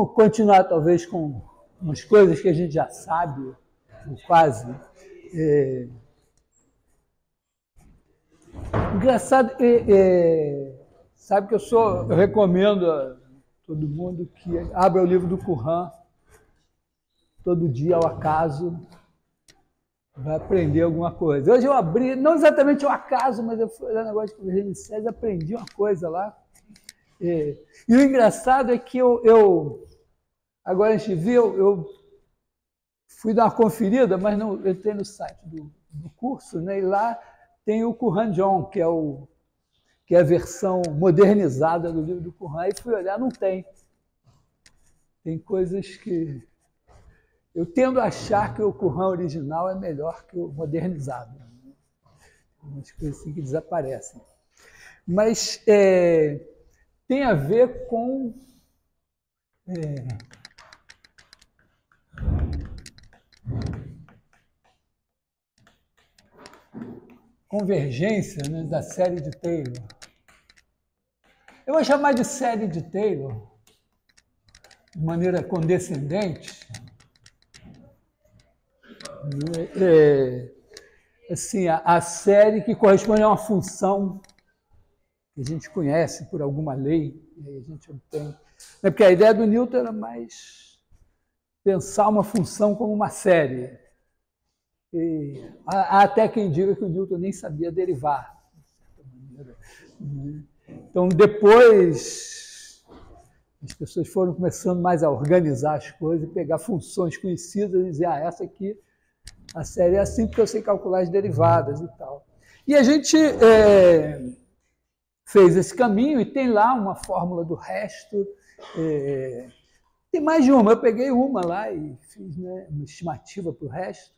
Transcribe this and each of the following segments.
Vamos continuar, talvez, com umas coisas que a gente já sabe, ou quase. Engraçado, sabe que eu recomendo a todo mundo que abra o livro do Qur'an todo dia, ao acaso, vai aprender alguma coisa. Hoje eu abri, não exatamente ao acaso, mas eu fui olhar negócio de Gênesis 6, aprendi uma coisa lá. E o engraçado é que agora a gente viu, eu fui dar uma conferida, mas não, eu entrei no site do curso, né, e lá tem o Qur'an John, que é a versão modernizada do livro do Qur'an, e fui olhar, não tem. Tem coisas que... Eu tendo a achar que o Qur'an original é melhor que o modernizado. Umas coisas assim que desaparecem. Mas tem a ver com... convergência, né, da série de Taylor. Eu vou chamar de série de Taylor, de maneira condescendente, assim, a série que corresponde a uma função que a gente conhece por alguma lei, e aí a gente obtém. Porque a ideia do Newton era mais pensar uma função como uma série. E há até quem diga que o Newton nem sabia derivar, de certa maneira. Então, depois, as pessoas foram começando mais a organizar as coisas, pegar funções conhecidas e dizer, essa aqui, a série é assim porque eu sei calcular as derivadas e tal. E a gente fez esse caminho e tem lá uma fórmula do resto. Tem mais de uma, eu peguei uma lá e fiz, né, uma estimativa para o resto.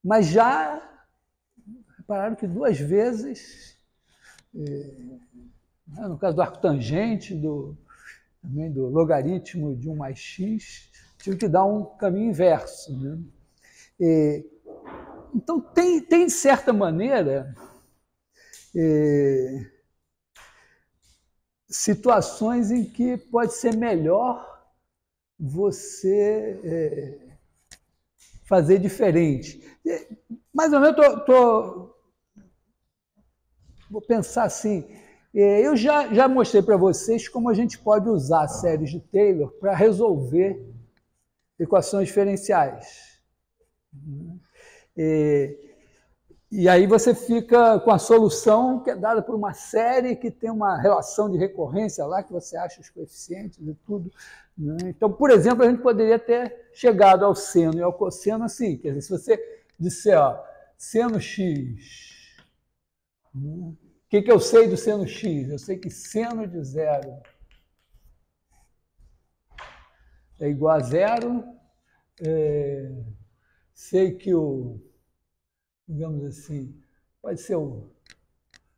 Mas já repararam que 2 vezes, no caso do arco tangente, também do logaritmo de 1 mais x, tive que dar um caminho inverso, né? Então, tem, de certa maneira, situações em que pode ser melhor você fazer diferente. Mais ou menos, vou pensar assim, eu já mostrei para vocês como a gente pode usar séries de Taylor para resolver equações diferenciais. E aí você fica com a solução que é dada por uma série que tem uma relação de recorrência lá, que você acha os coeficientes e tudo. Né? Então, por exemplo, a gente poderia ter chegado ao seno e ao cosseno assim. Quer dizer, se você disser, seno x, o que eu sei do seno x? Eu sei que seno de 0 é igual a 0. Sei que digamos assim, pode ser o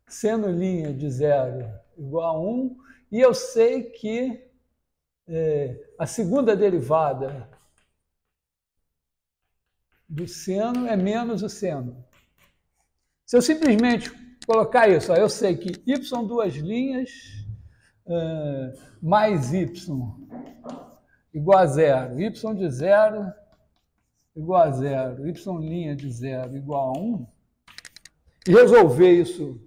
seno linha de 0 igual a 1, e eu sei que a segunda derivada do seno é menos o seno. Se eu simplesmente colocar isso, eu sei que y duas linhas mais y igual a 0, y de 0 igual a 0, y' de 0 igual a 1, e resolver isso,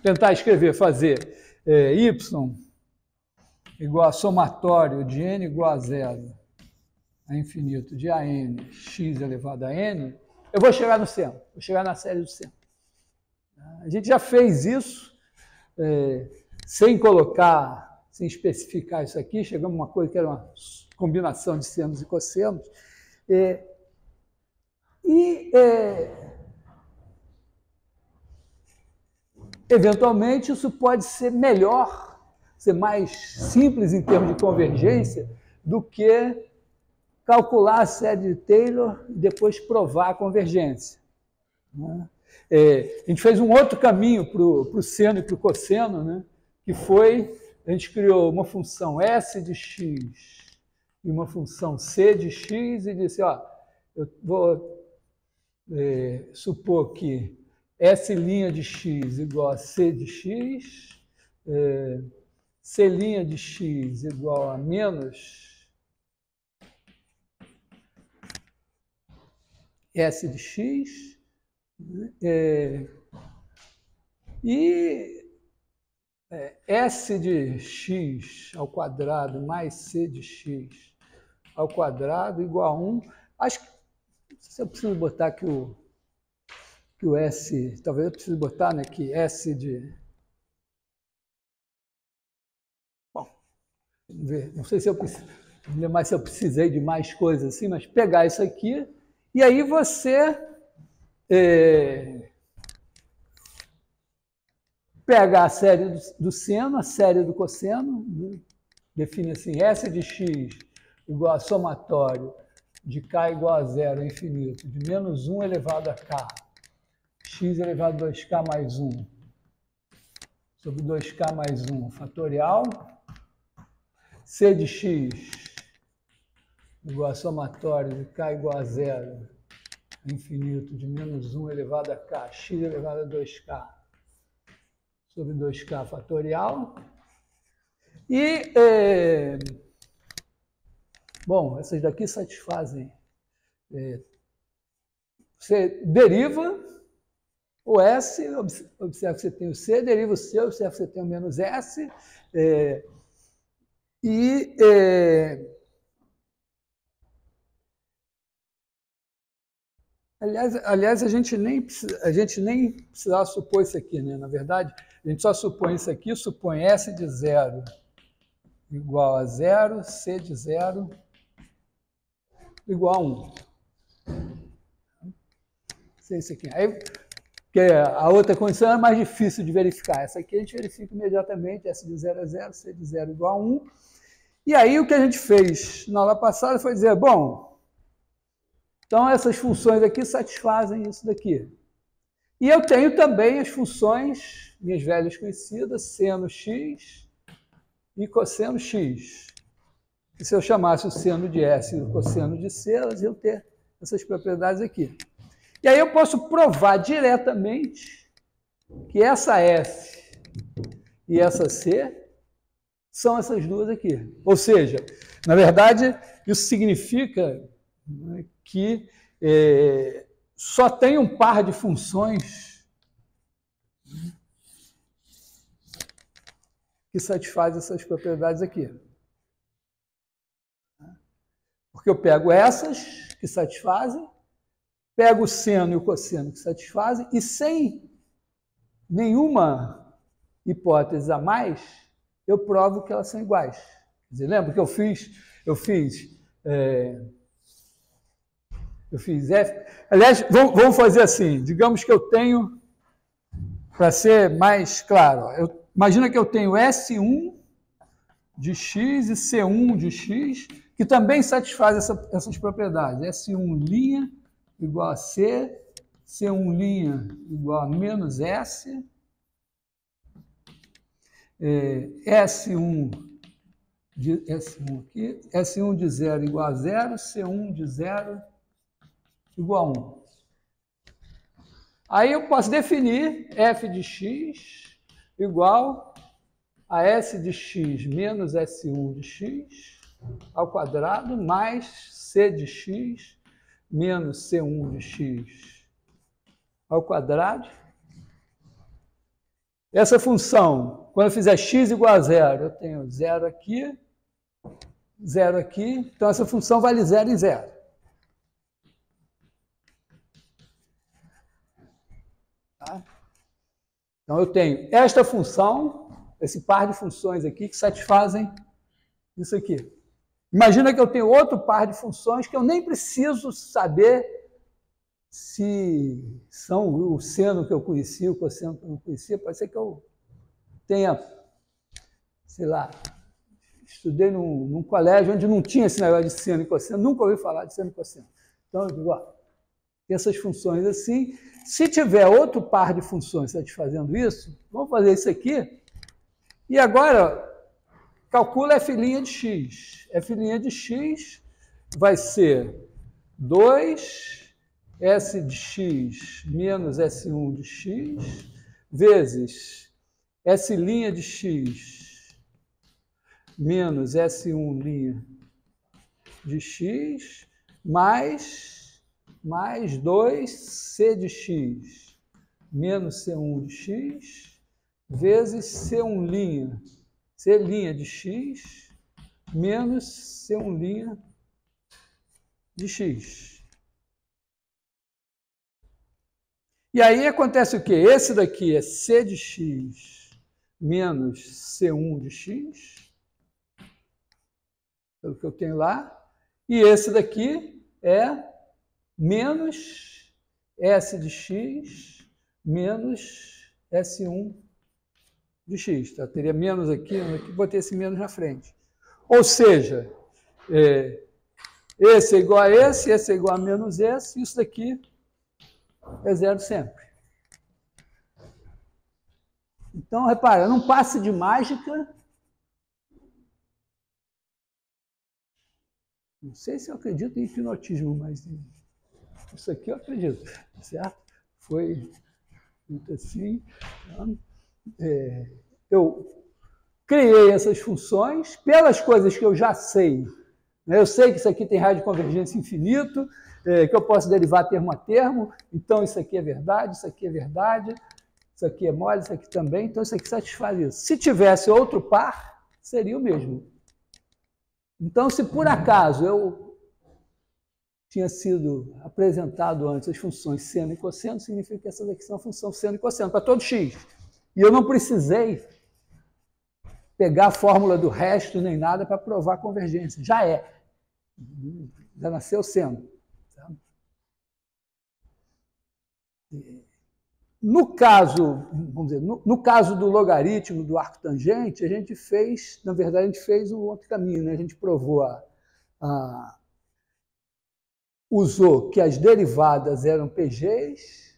tentar escrever, fazer y igual a somatório de n igual a 0 a infinito de an x elevado a n, eu vou chegar no seno, vou chegar na série do seno. A gente já fez isso, sem colocar, sem especificar isso aqui, chegamos a uma coisa que era uma combinação de senos e cossenos, eventualmente, isso pode ser melhor, ser mais simples em termos de convergência, do que calcular a série de Taylor e depois provar a convergência. Né? A gente fez um outro caminho para o seno e para o cosseno, né? Que foi, a gente criou uma função s de x e uma função c de x e disse, eu vou supor que S' de x igual a C de x, C' de x igual a menos S de x, e S de x ao quadrado mais C de x ao quadrado igual a 1. Acho que se eu preciso botar que o S, talvez eu precise botar, né, que S de... Bom, vamos ver, não sei se eu preciso, não lembro mais se eu precisei de mais coisas assim, mas pegar isso aqui, e aí você pega a série do seno, a série do cosseno, né? Define assim, S de x igual a somatório de k igual a zero infinito, de menos 1 elevado a k, x elevado a 2k mais 1, sobre 2k mais 1 fatorial, C de x igual a somatório de k igual a zero infinito, de menos 1 elevado a k, x elevado a 2k, sobre 2k fatorial. E, bom, essas daqui satisfazem. Você deriva o S, observa que você tem o C, deriva o C, observa que você tem o menos S. Aliás, a gente nem precisava supor isso aqui, né? Na verdade, a gente só supõe isso aqui, supõe S de 0 igual a 0, C de 0 igual a 1. Isso aqui. Aí, porque a outra condição é mais difícil de verificar. Essa aqui a gente verifica imediatamente, S de 0 é 0, C de 0 igual a 1. E aí o que a gente fez na aula passada foi dizer, bom, então essas funções aqui satisfazem isso daqui. E eu tenho também as funções, minhas velhas conhecidas, seno x e cosseno x. E se eu chamasse o seno de S e o cosseno de C, elas iam ter essas propriedades aqui. E aí eu posso provar diretamente que essa S e essa C são essas duas aqui. Ou seja, na verdade, isso significa que só tem um par de funções que satisfaz essas propriedades aqui. Porque eu pego essas que satisfazem, pego o seno e o cosseno que satisfazem, e sem nenhuma hipótese a mais, eu provo que elas são iguais. Quer dizer, lembra que eu fiz F. Aliás, vamos fazer assim, digamos que eu tenho, para ser mais claro, imagina que eu tenho S1 de x e C1 de x, que também satisfaz essas propriedades. S1' igual a C, C1' igual a menos S, S1 aqui, S1 de 0 igual a 0, C1 de 0 igual a 1. Aí eu posso definir f de x igual a S de x menos S1 de x ao quadrado mais C de x menos C1 de x ao quadrado. Essa função, quando eu fizer x igual a 0, eu tenho 0 aqui, 0 aqui. Então, essa função vale 0 em 0. Tá? Então, eu tenho esta função, esse par de funções aqui, que satisfazem isso aqui. Imagina que eu tenho outro par de funções que eu nem preciso saber se são o seno que eu conhecia, o cosseno que eu não conhecia. Pode ser que eu tenha, sei lá, estudei num colégio onde não tinha esse negócio de seno e cosseno, nunca ouvi falar de seno e cosseno. Então, eu digo, ó, tem essas funções assim. Se tiver outro par de funções satisfazendo isso, vamos fazer isso aqui. E agora, calcula f' de x. F' de x vai ser 2 S de x menos S1 de x vezes S' de x menos S1' de x mais 2C de x menos C1 de x vezes C1' de x menos C1' de x. E aí acontece o quê? Esse daqui é C de x menos C1 de x, pelo que eu tenho lá, e esse daqui é menos S de x menos S1 de x. Tá? Teria menos aqui, botei esse menos na frente. Ou seja, esse é igual a esse é igual a menos esse, isso daqui é zero sempre. Então, repara, num passe de mágica, não sei se eu acredito em hipnotismo, mas isso aqui eu acredito, certo? Foi muito assim. Eu criei essas funções pelas coisas que eu já sei. Eu sei que isso aqui tem raio de convergência infinito, que eu posso derivar termo a termo, então isso aqui é verdade, isso aqui é verdade, isso aqui é mole, isso aqui também, então isso aqui satisfaz isso. Se tivesse outro par, seria o mesmo. Então, se por acaso eu tinha sido apresentado antes as funções seno e cosseno, significa que essas aqui são a função seno e cosseno para todo x. E eu não precisei pegar a fórmula do resto nem nada para provar a convergência. Já é. Já nasceu sendo. No caso, vamos dizer, no caso do logaritmo do arco tangente, a gente fez, na verdade, a gente fez um outro caminho, né? A gente provou usou que as derivadas eram PGs,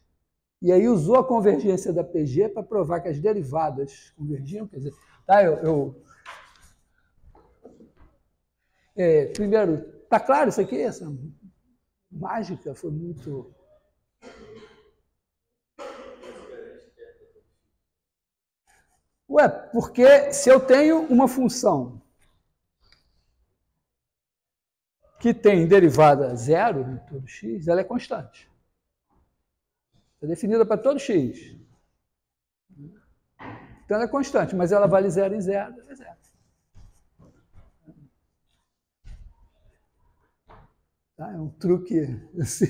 e aí usou a convergência da PG para provar que as derivadas convergiam, quer dizer, tá, primeiro, tá claro isso aqui? Essa mágica foi muito... Ué, porque se eu tenho uma função que tem derivada zero em todo x, ela é constante. É definida para todo x. Então ela é constante, mas ela vale zero em zero, é zero. Tá? É um truque assim...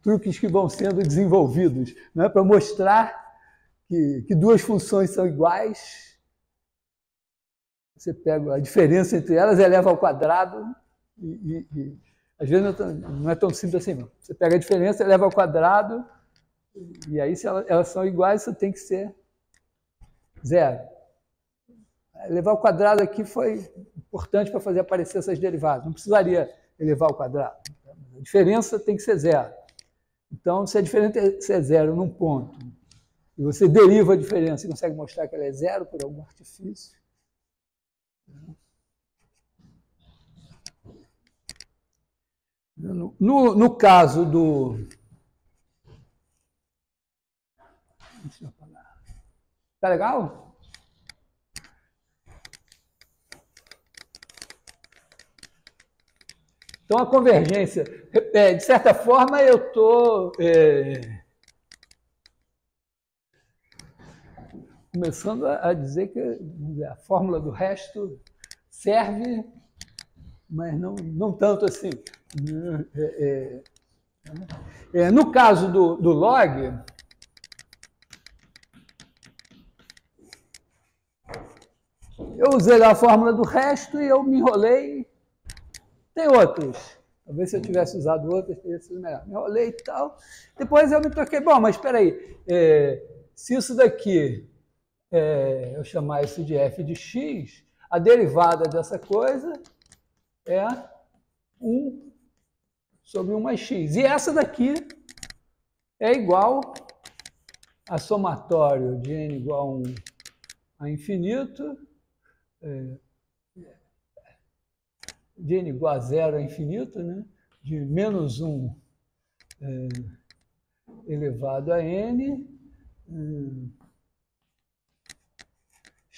truques que vão sendo desenvolvidos, né, para mostrar que duas funções são iguais. Você pega a diferença entre elas, eleva ao quadrado, e às vezes não é tão simples assim, não. Você pega a diferença, eleva ao quadrado, e aí, se elas são iguais, isso tem que ser zero. Elevar ao quadrado aqui foi importante para fazer aparecer essas derivadas. Não precisaria elevar ao quadrado. A diferença tem que ser zero. Então, se a diferença é zero num ponto, e você deriva a diferença e consegue mostrar que ela é zero por algum artifício, no caso do... Tá legal? Então, a convergência, de certa forma, eu estou começando a dizer que a fórmula do resto serve, mas não tanto assim. No caso do log, eu usei a fórmula do resto e eu me enrolei. Tem outros. Talvez se eu tivesse usado outros, teria sido melhor. Me enrolei e tal. Depois eu me toquei. Bom, mas espera aí. Se isso daqui, eu chamar isso de f de x, a derivada dessa coisa é 1 sobre 1 mais x. E essa daqui é igual a somatório de n igual a 1 a infinito, de n igual a 0 a infinito, né? De menos 1 elevado a n,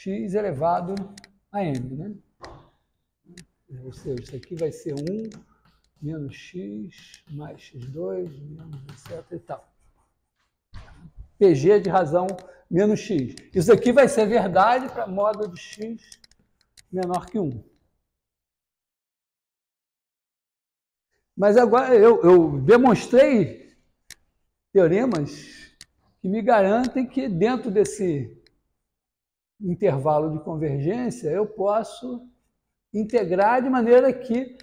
x elevado a n, né? Ou seja, isso aqui vai ser 1 menos x mais x2, menos etc e tal. PG de razão menos x. Isso aqui vai ser verdade para módulo de x menor que 1. Mas agora eu demonstrei teoremas que me garantem que dentro desse intervalo de convergência eu posso integrar de maneira que,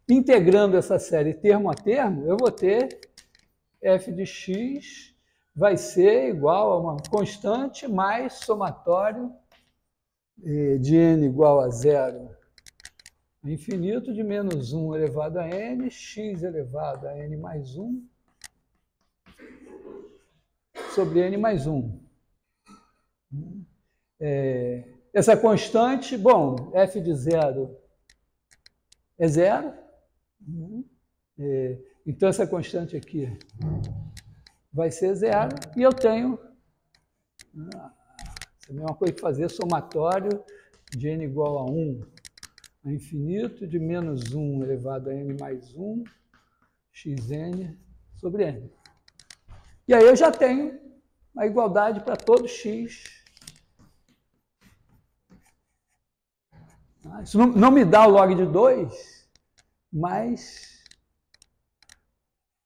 integrando essa série termo a termo, eu vou ter f de x vai ser igual a uma constante mais somatório de n igual a 0 a infinito de menos 1 elevado a n, x elevado a n mais 1 sobre n mais 1. Essa constante, bom, f de 0 é 0. Então, essa constante aqui vai ser 0. E eu tenho a mesma coisa que fazer somatório de n igual a 1 a infinito de menos 1 elevado a n mais 1, xn sobre n. E aí eu já tenho a igualdade para todo x. Isso não me dá o log de 2, mas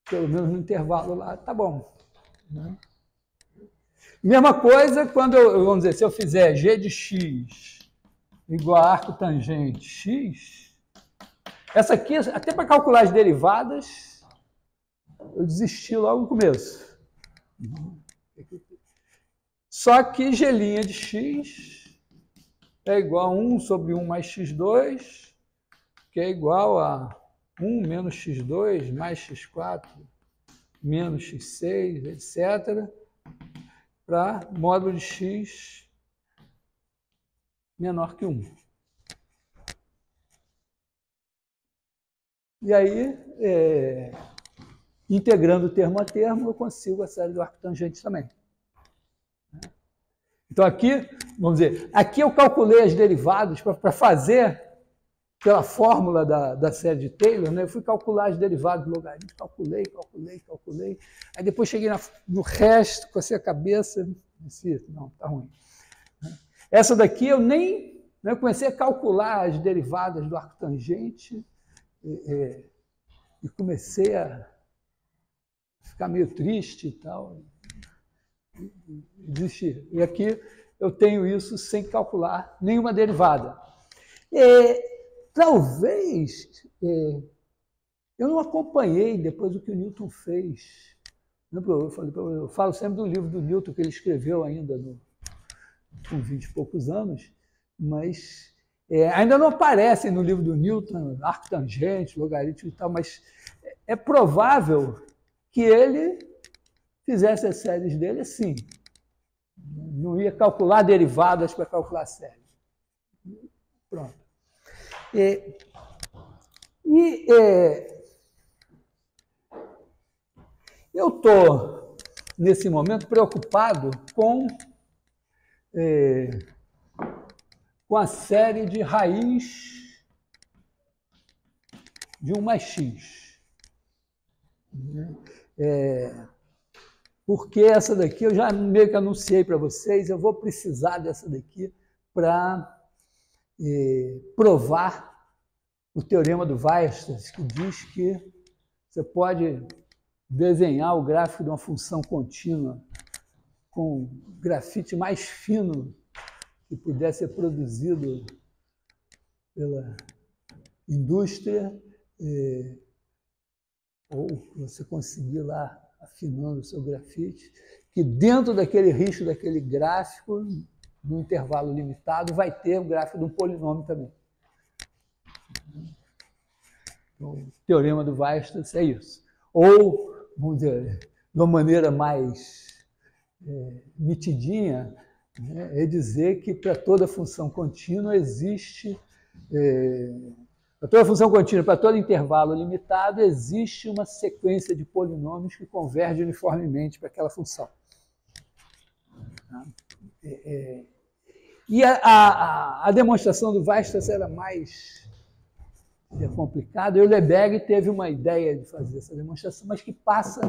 pelo menos no intervalo lá tá bom. Mesma coisa quando vamos dizer, se eu fizer g de x igual a arco tangente x, essa aqui, até para calcular as derivadas, eu desisti logo no começo. Só que g' de x é igual a 1 sobre 1 mais x2, que é igual a 1 menos x2 mais x4 menos x6, etc., para módulo de x menor que 1. E aí, integrando termo a termo, eu consigo a série do arco tangente também. Então, aqui, vamos dizer, aqui eu calculei as derivadas para fazer, pela fórmula da série de Taylor, né? Eu fui calcular as derivadas do logaritmo, calculei. Aí depois cheguei no resto, cocei a cabeça, disse, não, está ruim. Essa daqui eu nem comecei a calcular as derivadas do arco tangente e comecei a ficar meio triste e tal. Desistir. E aqui eu tenho isso sem calcular nenhuma derivada. Talvez eu não acompanhei depois o que o Newton fez. Eu falo sempre do livro do Newton que ele escreveu ainda com 20 e poucos anos, mas ainda não aparecem no livro do Newton arco tangente, logaritmo e tal, mas é provável que ele fizesse as séries dele assim. Não ia calcular derivadas para calcular séries. Pronto. Eu estou, nesse momento, preocupado com a série de raiz de 1 mais x. Porque essa daqui eu já meio que anunciei para vocês, eu vou precisar dessa daqui para provar o teorema do Weierstrass, que diz que você pode desenhar o gráfico de uma função contínua com grafite mais fino que pudesse ser produzido pela indústria, ou você conseguir lá afinando o seu grafite, que dentro daquele risco, daquele gráfico, num intervalo limitado, vai ter o gráfico de um polinômio também. Então, o teorema do Weierstrass é isso. Ou, vamos dizer, de uma maneira mais mitidinha, é dizer que para toda função contínua existe, para toda função contínua, para todo intervalo limitado, existe uma sequência de polinômios que converge uniformemente para aquela função. E a demonstração do Weierstrass era mais complicada, e o Lebesgue teve uma ideia de fazer essa demonstração, mas que passa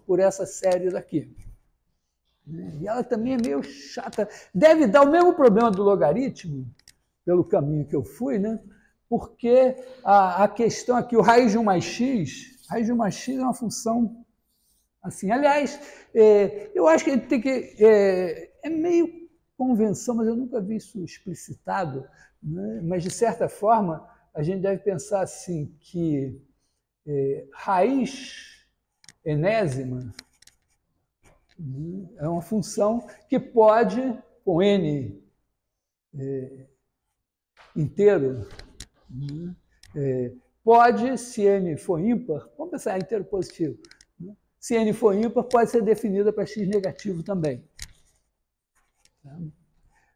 por essa série daqui. E ela também é meio chata. Deve dar o mesmo problema do logaritmo, pelo caminho que eu fui, né? Porque a questão aqui, o raiz de 1 mais x, raiz de 1 mais x é uma função assim. Aliás, eu acho que ele tem que... É meio convenção, mas eu nunca vi isso explicitado, né? Mas, de certa forma, a gente deve pensar assim, que raiz enésima é uma função que pode, com n inteiro, pode, se n for ímpar, vamos pensar em inteiro positivo, né? Se n for ímpar, pode ser definida para x negativo também.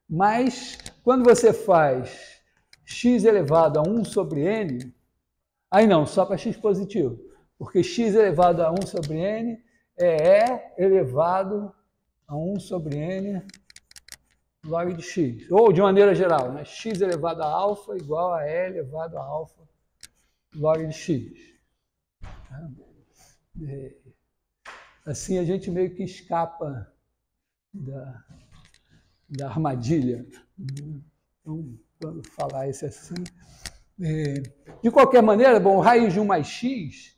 Mas, quando você faz x elevado a 1 sobre n, aí não, só para x positivo, porque x elevado a 1 sobre n é E elevado a 1 sobre n log de x. Ou, de maneira geral, né? X elevado a alfa igual a E elevado a alfa log de x. Assim a gente meio que escapa da armadilha. Então, quando falar isso assim... De qualquer maneira, bom, raiz de 1 mais x,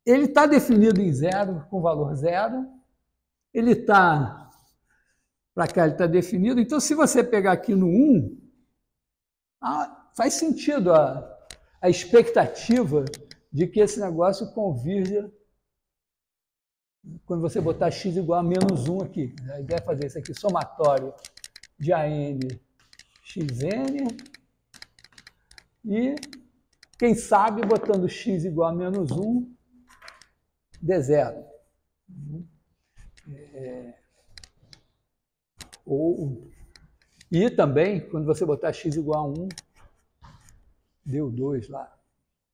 ele está definido em zero, com valor zero. Ele está... Para cá ele está definido. Então, se você pegar aqui no 1, faz sentido a expectativa de que esse negócio convirja quando você botar x igual a menos 1 aqui. A ideia é fazer isso aqui, somatório de AN xn, e, quem sabe, botando x igual a menos 1, d zero. E também, quando você botar x igual a 1, deu 2 lá,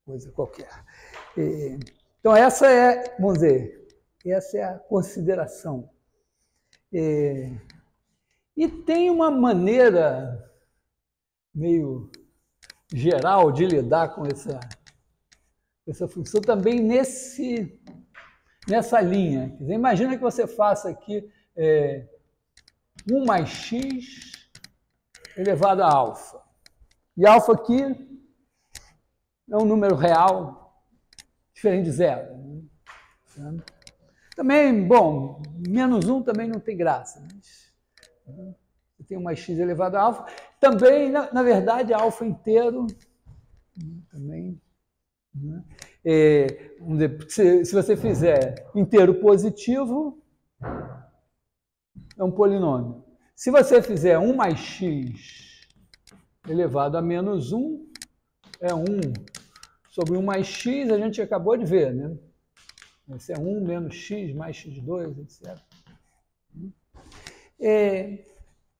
coisa qualquer. Então, essa é, vamos dizer, essa é a consideração. E tem uma maneira meio geral de lidar com essa função também nessa linha. Quer dizer, imagina que você faça aqui 1 mais x elevado a alfa. E alfa aqui é um número real diferente de zero. Né? Também, bom, menos 1 também não tem graça. Mas, você tem 1 mais x elevado a alfa. Também, na verdade, alfa inteiro também. Né? Vamos dizer, se você fizer inteiro positivo, é um polinômio. Se você fizer 1 mais x elevado a menos 1, é 1 sobre 1 mais x, a gente acabou de ver, né? Esse é 1 menos x mais x2, etc.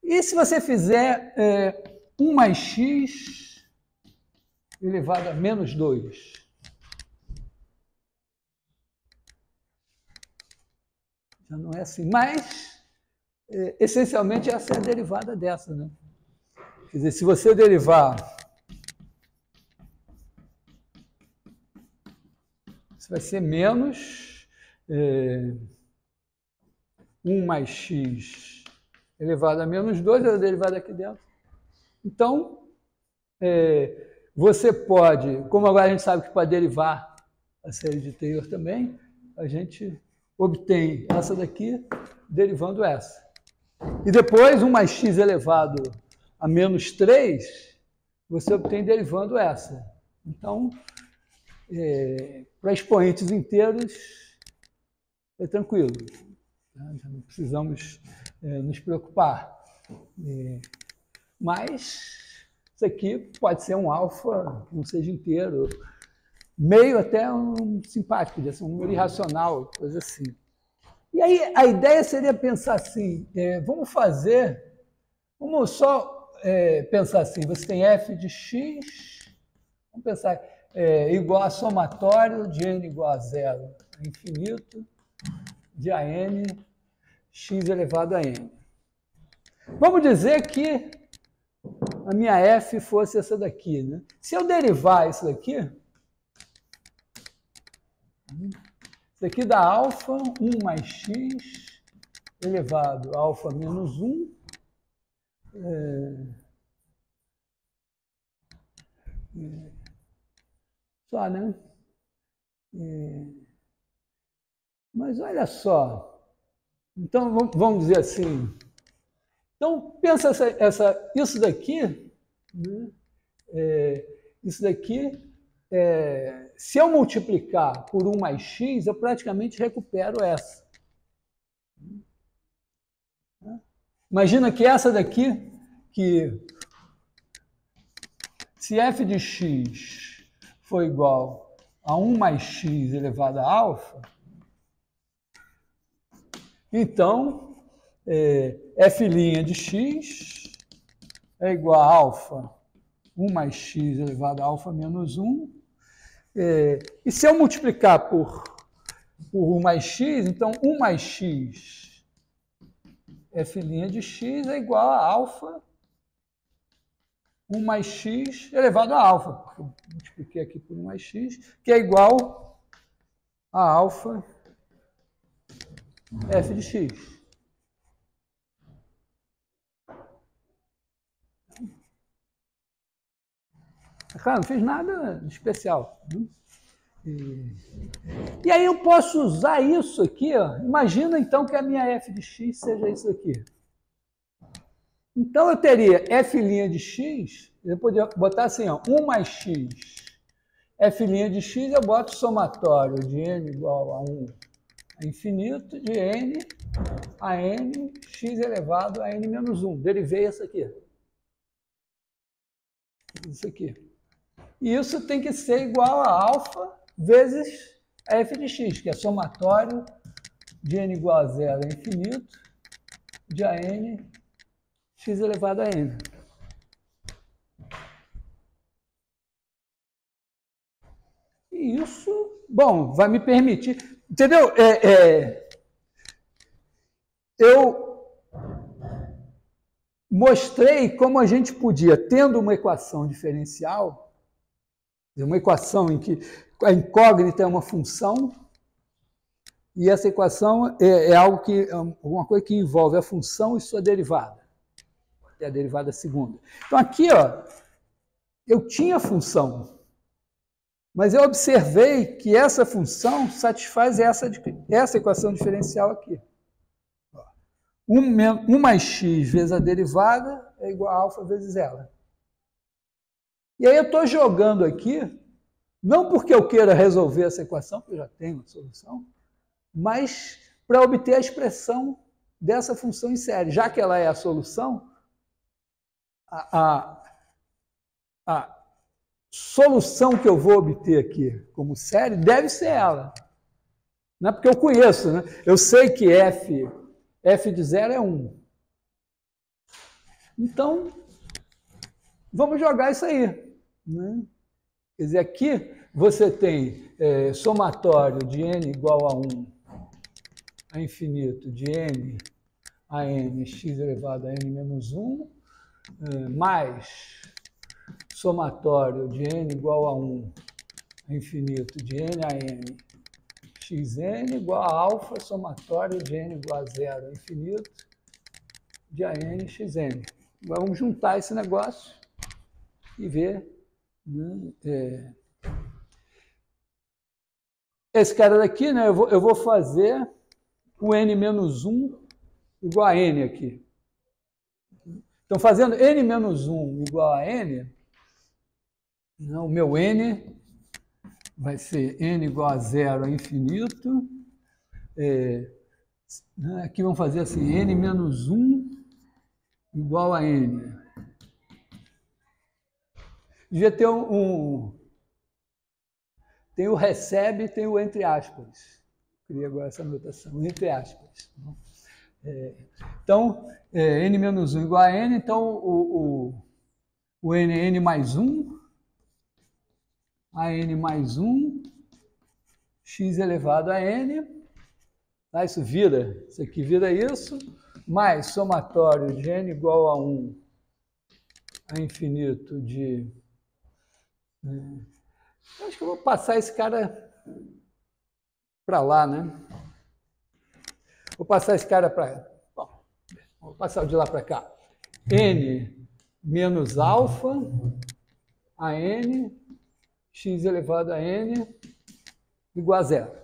E se você fizer 1 mais x elevado a menos 2? Já não é assim, mas essencialmente essa é a derivada dessa, né? Quer dizer, se você derivar, isso vai ser menos 1 mais x elevado a menos 2, é a derivada aqui dentro. Então, você pode, como agora a gente sabe que para derivar a série de Taylor também, a gente obtém essa daqui derivando essa. E depois, 1 mais x elevado a menos 3, você obtém derivando essa. Então, para expoentes inteiros, é tranquilo. Já não precisamos nos preocupar. Mas isso aqui pode ser um alfa que não seja inteiro, meio até um simpático, podia ser um número irracional, coisa assim. E aí a ideia seria pensar assim, vamos só pensar assim, você tem f de x, vamos pensar, igual a somatório de n igual a zero, infinito, de AN, x elevado a n. Vamos dizer que a minha f fosse essa daqui, né? Se eu derivar isso daqui, isso aqui dá alfa 1 mais x elevado a alfa menos 1. Só, né? Mas olha só. Então, vamos dizer assim. Então, pensa isso daqui, né? Isso daqui, se eu multiplicar por 1 mais x, eu praticamente recupero essa. Imagina que essa daqui, que se f de x for igual a 1 mais x elevado a alfa, então, f' de x é igual a alfa 1 mais x elevado a alfa menos 1. E se eu multiplicar por 1 mais x, então 1 mais x f' de x é igual a alfa 1 mais x elevado a alfa. Porque eu multipliquei aqui por 1 mais x, que é igual a alfa f de x. Cara, não fiz nada de especial. E aí eu posso usar isso aqui, ó. Imagina então que a minha f de x seja isso aqui. Então eu teria f' de x, eu podia botar assim, ó, 1 mais x. F' de x eu boto somatório de n igual a 1 a infinito de n a n x elevado a n menos 1. Derivei essa aqui. Isso aqui. E isso tem que ser igual a alfa vezes a f de x, que é somatório de n igual a 0 a infinito de a n x elevado a n. E isso, bom, vai me permitir... Entendeu? Eu mostrei como a gente podia, tendo uma equação diferencial, uma equação em que a incógnita é uma função, e essa equação é algo que, uma coisa que envolve a função e sua derivada, que é a derivada segunda. Então aqui, ó, eu tinha função, mas eu observei que essa função satisfaz essa equação diferencial aqui. 1 mais x vezes a derivada é igual a alfa vezes ela. E aí eu estou jogando aqui, não porque eu queira resolver essa equação, porque eu já tenho uma solução, mas para obter a expressão dessa função em série. Já que ela é a solução, a solução que eu vou obter aqui como série deve ser ela. Não é porque eu conheço, né? Eu sei que f de 0 é 1. Então, vamos jogar isso aí. Né? Quer dizer, aqui você tem somatório de n igual a 1 a infinito de n a n x elevado a n menos 1, mais somatório de n igual a 1 a infinito de n a n xn igual a alfa somatório de n igual a 0 a infinito de a n xn. Agora vamos juntar esse negócio e ver. Né, esse cara daqui, né, eu vou fazer o n menos 1 igual a n aqui. Então, fazendo n menos 1 igual a n, o meu n vai ser n igual a 0 a infinito. Aqui vamos fazer assim, n menos 1 igual a n. Devia ter tem o recebe e tem o entre aspas. Queria agora essa notação, entre aspas. Então, n menos 1 igual a n, então o n é n mais 1, a n mais 1, x elevado a n, tá? Isso aqui vira isso, mais somatório de n igual a 1 a infinito de... acho que eu vou passar esse cara para lá, né? Vou passar esse cara para... Bom, vou passar o de lá para cá. N menos alfa a N, x elevado a N, igual a zero.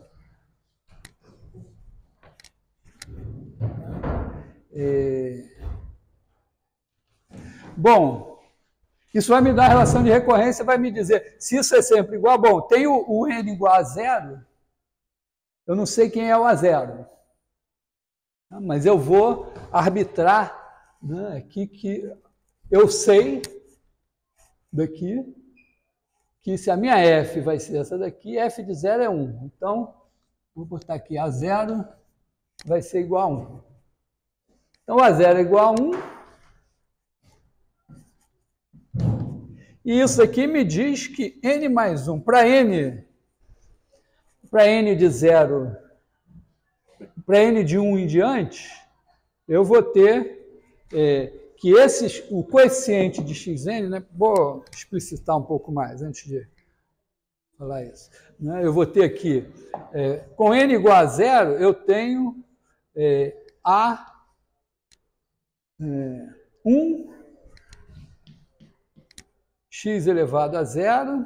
Bom, isso vai me dar a relação de recorrência, vai me dizer se isso é sempre igual. Bom, tem o N igual a zero, eu não sei quem é o a zero, mas eu vou arbitrar, né, aqui que eu sei daqui que se a minha F vai ser essa daqui, F de 0 é 1. Então, vou botar aqui a 0 vai ser igual a 1. Então, a 0 é igual a 1. E isso aqui me diz que N mais 1, para N de 0, para N de 1 em diante, eu vou ter que o coeficiente de xn, né, vou explicitar um pouco mais antes de falar isso. Né, eu vou ter aqui, com N igual a 0, eu tenho A1 x elevado a 0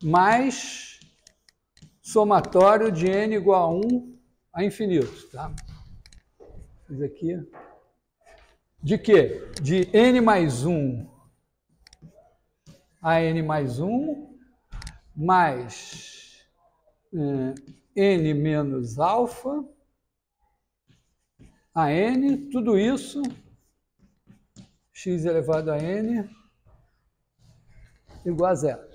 mais somatório de N igual a 1 a infinito. Tá? Fiz aqui. De quê? De N mais 1 a N mais 1 mais N menos alfa a N, tudo isso, x elevado a N igual a 0.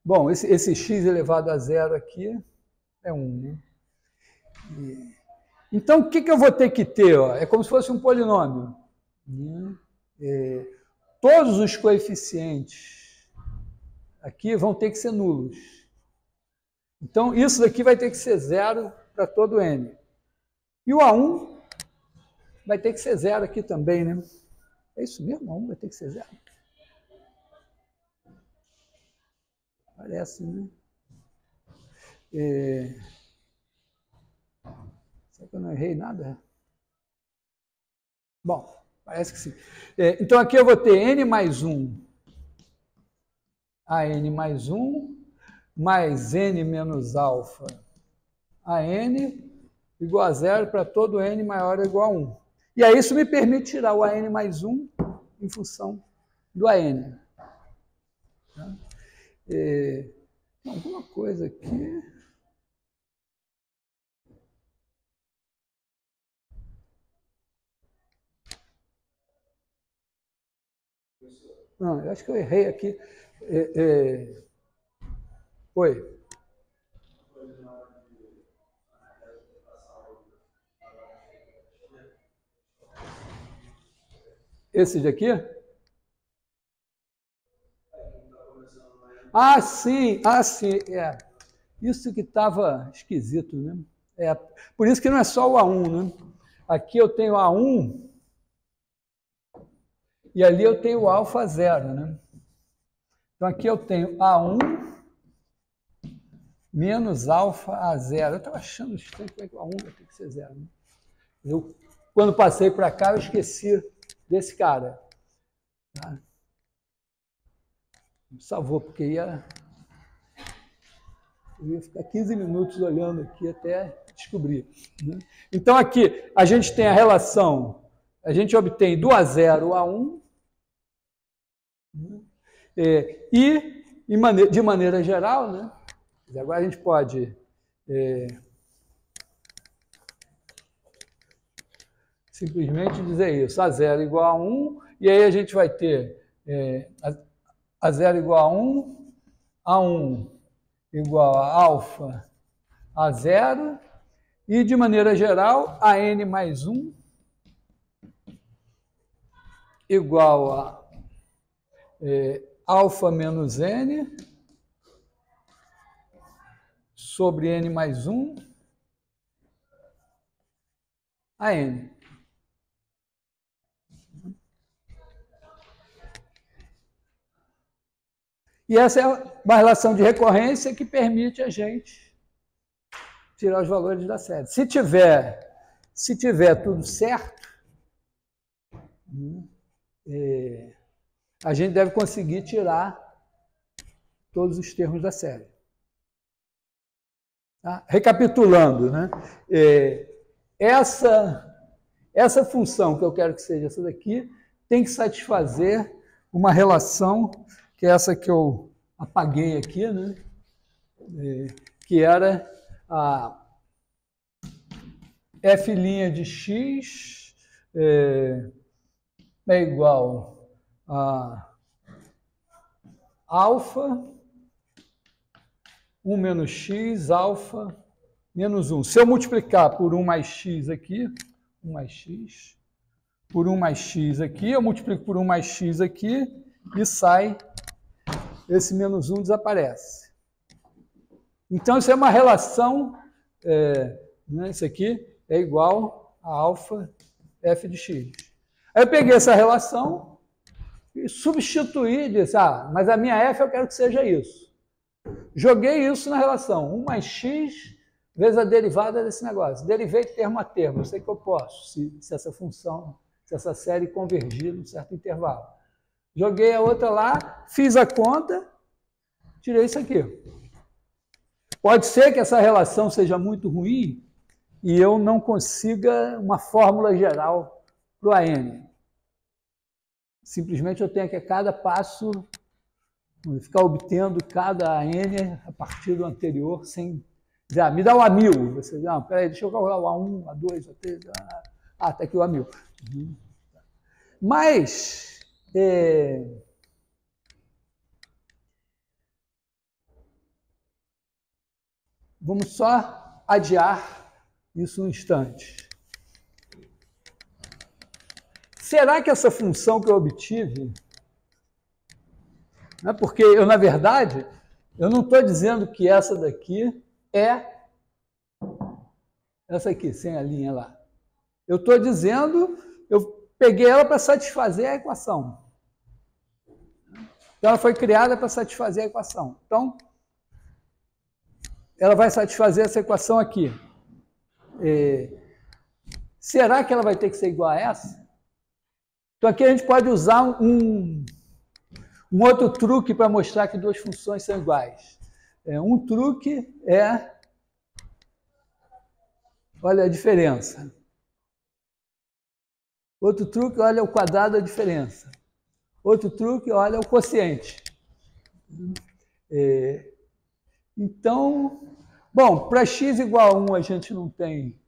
Bom, esse x elevado a 0 aqui é 1, né? Então, o que eu vou ter que ter? Ó? É como se fosse um polinômio. Todos os coeficientes aqui vão ter que ser nulos. Então, isso daqui vai ter que ser 0 para todo n. E o A1 vai ter que ser 0 aqui também, né? É isso mesmo? A1 vai ter que ser 0. Parece, né? Será que eu não errei nada? Bom, parece que sim. Então, aqui eu vou ter n mais 1 a n mais 1 mais n menos alfa a n igual a 0 para todo n maior ou igual a 1. E aí isso me permite tirar o an mais 1 em função do an. Tá? Alguma coisa aqui... Não, eu acho que eu errei aqui. Oi. Esse daqui? Ah, sim. Isso que estava esquisito, né? Por isso que não é só o A1, né? Aqui eu tenho A1 e ali eu tenho o alfa 0, né? Então aqui eu tenho A1 menos alfa a 0. Eu estava achando estranho como é que o A1 vai ter que ser 0. Né? Quando passei para cá, eu esqueci desse cara. Tá? Me salvou, porque eu ia ficar 15 minutos olhando aqui até descobrir. Né? Então, aqui a gente tem a relação, a gente obtém do A0 a 1, né? E de maneira geral, né? Agora a gente pode simplesmente dizer isso, A0 igual a 1, e aí a gente vai ter A0 igual a 1 igual a alfa a 0, e de maneira geral, a n mais 1 igual a alfa menos n sobre n mais 1 a n. E essa é uma relação de recorrência que permite a gente tirar os valores da série. Se tiver tudo certo, a gente deve conseguir tirar todos os termos da série. Tá? Recapitulando, né? Essa função que eu quero que seja essa daqui tem que satisfazer uma relação, que é essa que eu apaguei aqui, né? Que era a f' de x é igual a alfa 1 menos x, alfa menos 1. Se eu multiplicar por 1 mais x aqui, 1 mais x, por 1 mais x aqui, eu multiplico por 1 mais x aqui e sai, esse menos 1 desaparece. Então, isso é uma relação, né, isso aqui é igual a alfa f de x. Aí eu peguei essa relação e substituí e disse, mas a minha f eu quero que seja isso. Joguei isso na relação, 1 mais x vezes a derivada desse negócio. Derivei termo a termo, eu sei que eu posso, se essa função, se essa série convergir num certo intervalo. Joguei a outra lá, fiz a conta, tirei isso aqui. Pode ser que essa relação seja muito ruim e eu não consiga uma fórmula geral para o AN. Simplesmente eu tenho que a cada passo ficar obtendo cada AN a partir do anterior sem dizer, me dá o A1000. Você diz, não, peraí, deixa eu calcular o A1, A2, A3, até aqui o A1000. Mas vamos só adiar isso um instante. Será que essa função que eu obtive, né, porque eu, na verdade, eu não estou dizendo que essa daqui é essa aqui, sem a linha lá. Eu estou dizendo, eu peguei ela para satisfazer a equação. Então, ela foi criada para satisfazer a equação. Então, ela vai satisfazer essa equação aqui. Será que ela vai ter que ser igual a essa? Então, aqui a gente pode usar um outro truque para mostrar que duas funções são iguais. Um truque é... Olha a diferença. Outro truque, olha o quadrado da diferença. Outro truque, olha o quociente. Então, bom, para x igual a 1 a gente não tem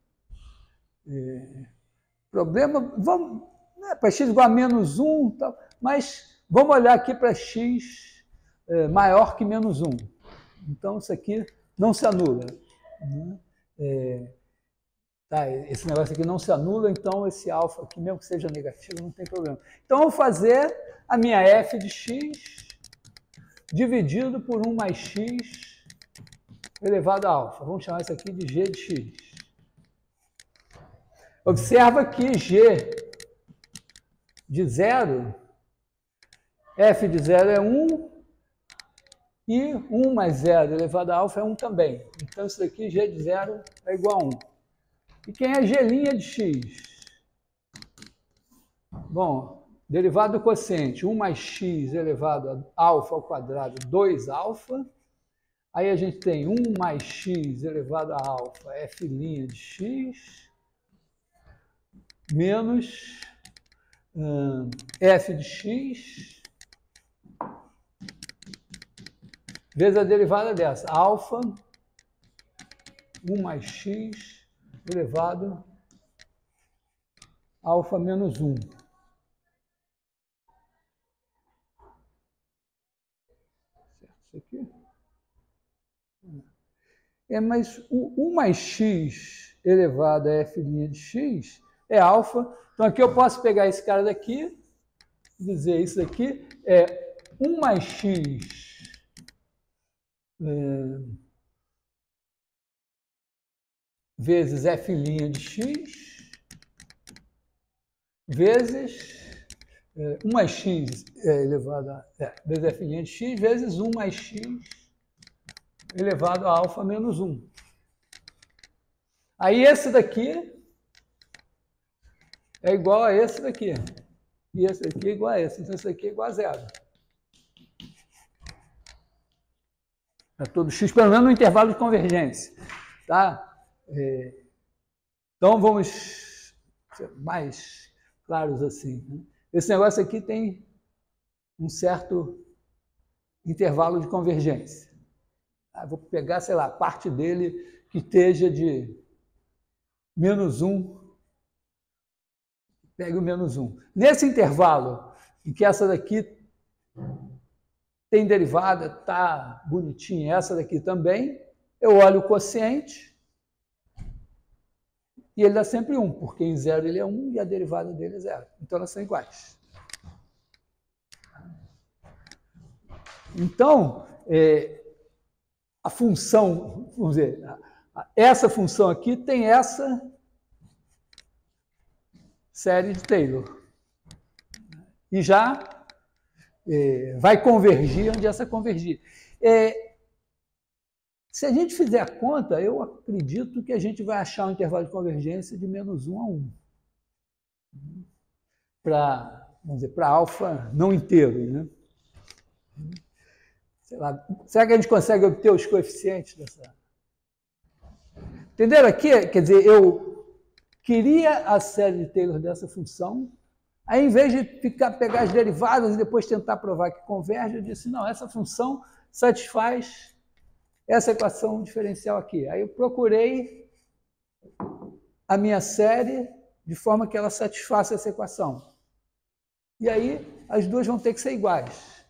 problema. Vamos, para x igual a menos 1, tá, mas vamos olhar aqui para x maior que menos 1. Então, isso aqui não se anula. Tá, esse negócio aqui não se anula, então esse alfa aqui, mesmo que seja negativo, não tem problema. Então, eu vou fazer a minha f de x dividido por 1 mais x elevado a alfa. Vamos chamar isso aqui de g de x. Observa que g de 0, f de 0 é 1, e 1 mais 0 elevado a alfa é 1 também. Então, isso daqui, g de 0 é igual a 1. E quem é g' de x? Bom, derivado do quociente, 1 mais x elevado a alfa ao quadrado, 2 alfa. Aí a gente tem 1 mais x elevado a alfa, f' de x, menos f de x, vezes a derivada dessa, alfa, 1 mais x elevado a alfa menos 1. Certo, isso aqui? Mas o 1 mais x elevado a f' de x é alfa. Então, aqui eu posso pegar esse cara daqui, dizer isso daqui é 1 mais x vezes f' de x, vezes 1 mais x elevado a... vezes f' de x, vezes 1 mais x elevado a alfa menos 1. Aí esse daqui é igual a esse daqui. E esse daqui é igual a esse. Então esse daqui é igual a zero. É todo x, pelo menos no intervalo de convergência. Tá? Então vamos ser mais claros assim. Né? Esse negócio aqui tem um certo intervalo de convergência. Vou pegar, sei lá, a parte dele que esteja de menos 1. Pegue o menos 1. Nesse intervalo em que essa daqui tem derivada, está bonitinha, essa daqui também, eu olho o quociente e ele dá sempre 1, porque em 0 ele é 1 e a derivada dele é 0. Então elas são iguais. Então, a função, vamos dizer, essa função aqui tem essa série de Taylor. E já vai convergir onde essa convergir. Se a gente fizer a conta, eu acredito que a gente vai achar um intervalo de convergência de menos 1 a 1. Vamos dizer, para alfa não inteiro, né? Sei lá, será que a gente consegue obter os coeficientes dessa? Entenderam aqui? Quer dizer, eu queria a série de Taylor dessa função, aí, em vez de pegar as derivadas e depois tentar provar que converge, eu disse, não, essa função satisfaz essa equação diferencial aqui. Aí eu procurei a minha série de forma que ela satisfaça essa equação. E aí, as duas vão ter que ser iguais.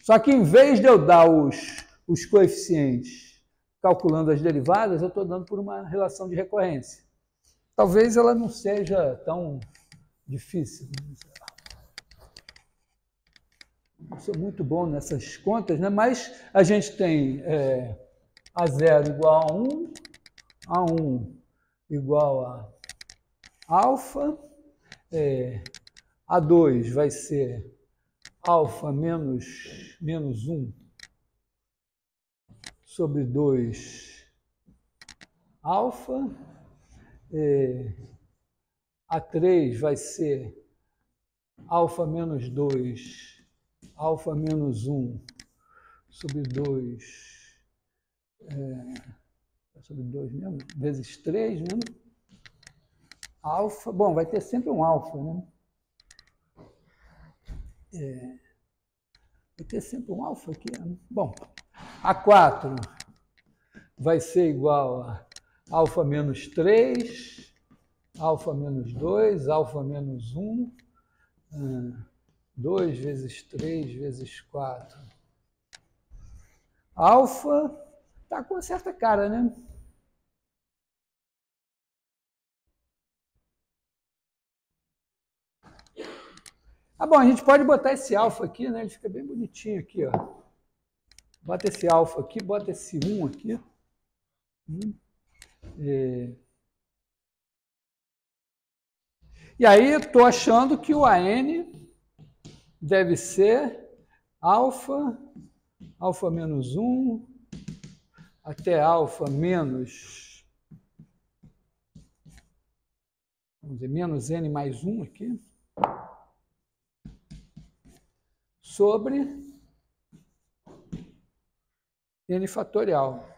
Só que, em vez de eu dar os coeficientes calculando as derivadas, eu estou dando por uma relação de recorrência. Talvez ela não seja tão difícil. Não sou muito bom nessas contas, né? Mas a gente tem A0 igual a 1, A1 igual a alfa, A2 vai ser alfa menos 1 sobre 2 alfa, A3 vai ser alfa menos 2 alfa menos 1 sobre 2 sobre 2 mesmo, vezes 3, né? Alfa, bom, vai ter sempre um alfa, né? Vai ter sempre um alfa aqui. Né? Bom, A4 vai ser igual a alfa menos 3, alfa menos 2, alfa menos 1, 2 vezes 3 vezes 4. Alfa está com uma certa cara, né? Bom, a gente pode botar esse alfa aqui, né? Ele fica bem bonitinho aqui, ó. Bota esse alfa aqui, bota esse 1 aqui. E aí, eu estou achando que o AN deve ser alfa menos 1, até alfa menos, vamos dizer, menos n mais 1 aqui, sobre n fatorial.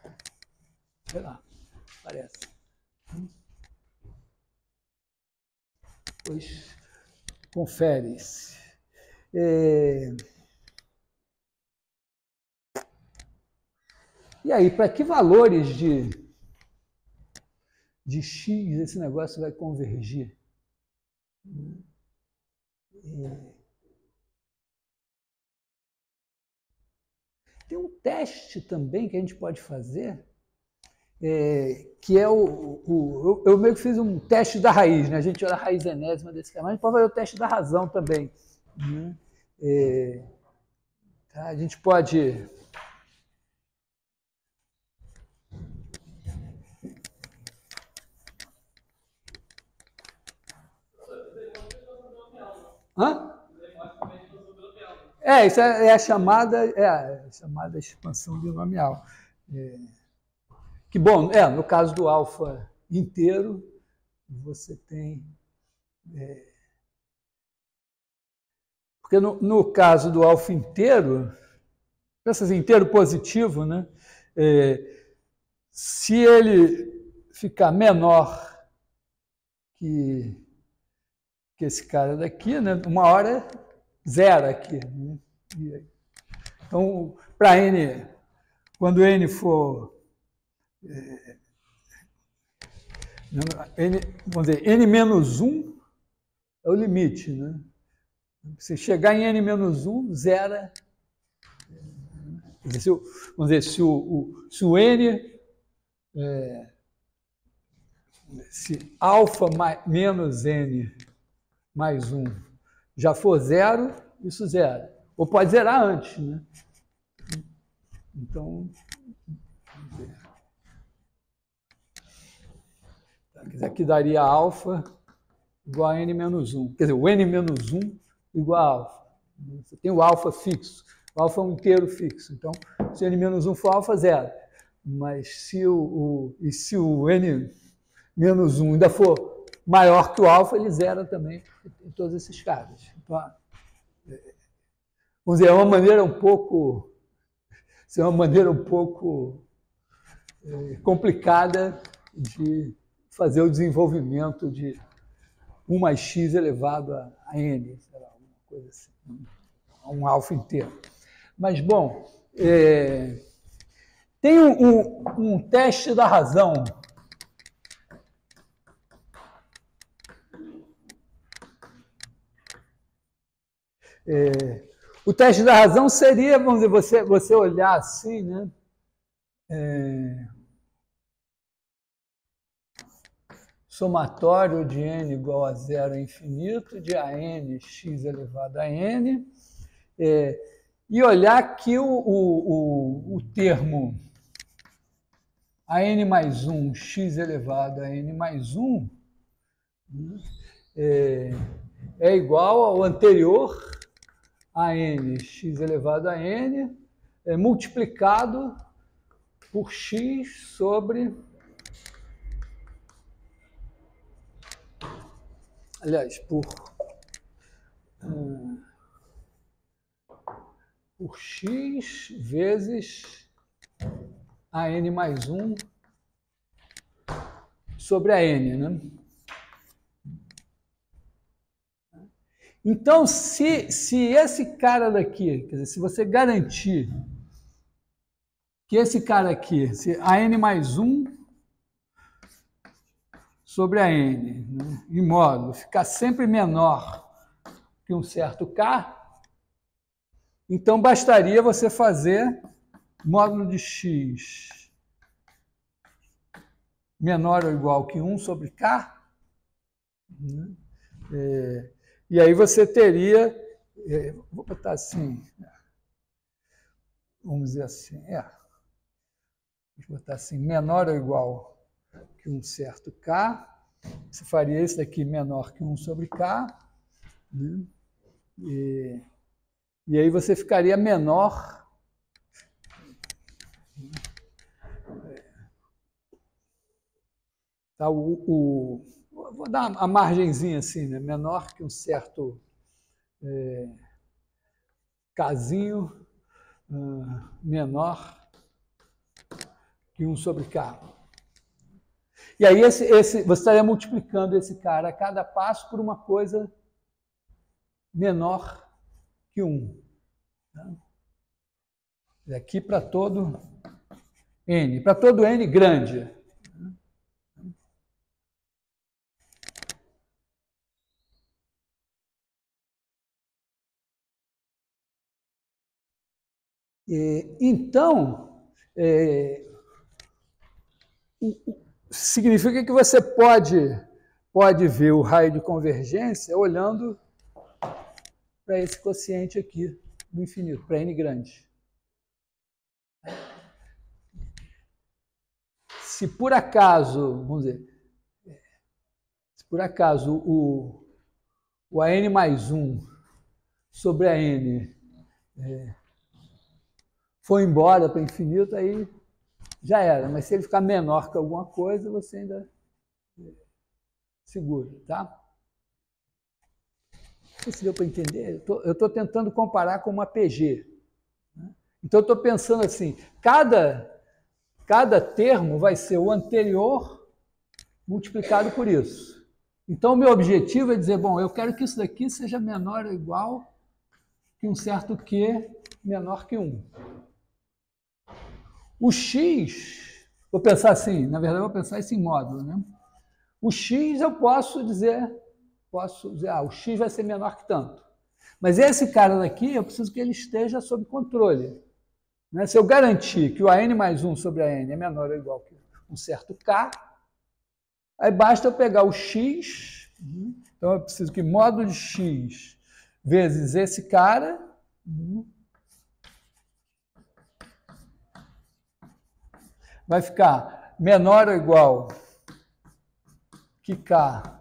Sei lá, parece. Pois, confere-se. E aí, para que valores de x esse negócio vai convergir? Tem um teste também que a gente pode fazer, que é eu meio que fiz um teste da raiz, né? A gente olha a raiz enésima desse cara, mas a gente pode fazer o teste da razão também. Né? A gente pode Hã? Isso é a chamada expansão binomial. Que bom, no caso do alfa inteiro, você tem... porque no caso do alfa inteiro, pensa assim, inteiro positivo, né? Se ele ficar menor que esse cara daqui, né? Uma hora zero aqui. Né? Então, para n, quando n for... vamos dizer, n menos 1 é o limite, né? Se chegar em n menos 1, zera. Vamos dizer, se o n... se alfa menos n mais 1 já for zero, isso zera. Ou pode zerar antes, né? Então, aqui daria alfa igual a n menos 1. Quer dizer, o n menos 1 igual a alfa. Você tem o alfa fixo. O alfa é um inteiro fixo. Então, se n menos 1 for alfa, zero. Mas se o n menos 1 ainda for maior que o alfa, ele zera também em todos esses casos. Então, vamos dizer, é uma maneira um pouco complicada de fazer o desenvolvimento de 1 mais x elevado a n, sei lá, alguma coisa assim, um alfa inteiro. Mas, bom, tem um teste da razão. O teste da razão seria, vamos dizer, você olhar assim, né? Somatório de n igual a zero a infinito, de an x elevado a n, e olhar que o termo an mais 1 x elevado a n mais 1 é igual ao anterior a n x elevado a n multiplicado por x sobre... Aliás, por x vezes a n mais 1 sobre a n, né? Então, se esse cara daqui, quer dizer, se você garantir que esse cara aqui, se a n mais 1 sobre a n, né, em módulo, ficar sempre menor que um certo k, então bastaria você fazer módulo de x menor ou igual que 1 sobre k, né? E aí você teria, vou botar assim, vamos dizer assim, vou botar assim, menor ou igual que um certo k, você faria isso daqui menor que 1 sobre k, né? E aí você ficaria menor tá, vou dar a margenzinha assim, né? Menor que um certo kzinho menor que 1 sobre k. E aí você estaria multiplicando esse cara a cada passo por uma coisa menor que 1. Tá? Aqui para todo n. Para todo n grande. Então, significa que você pode ver o raio de convergência olhando para esse quociente aqui do infinito, para n grande. Se por acaso, vamos dizer, se por acaso o an mais 1 sobre a n for embora para infinito, aí já era. Mas se ele ficar menor que alguma coisa, você ainda segura, tá? Não sei se deu para entender. Eu estou tentando comparar com uma PG. Né? Então, eu estou pensando assim, cada termo vai ser o anterior multiplicado por isso. Então, o meu objetivo é dizer, bom, eu quero que isso daqui seja menor ou igual que um certo Q menor que 1. O x, vou pensar assim, na verdade, eu vou pensar isso em módulo, né? O x eu posso dizer, o x vai ser menor que tanto. Mas esse cara daqui, eu preciso que ele esteja sob controle. Né? Se eu garantir que o AN mais 1 sobre a N é menor ou igual que um certo K, aí basta eu pegar o x, então eu preciso que módulo de x vezes esse cara, vai ficar menor ou igual que K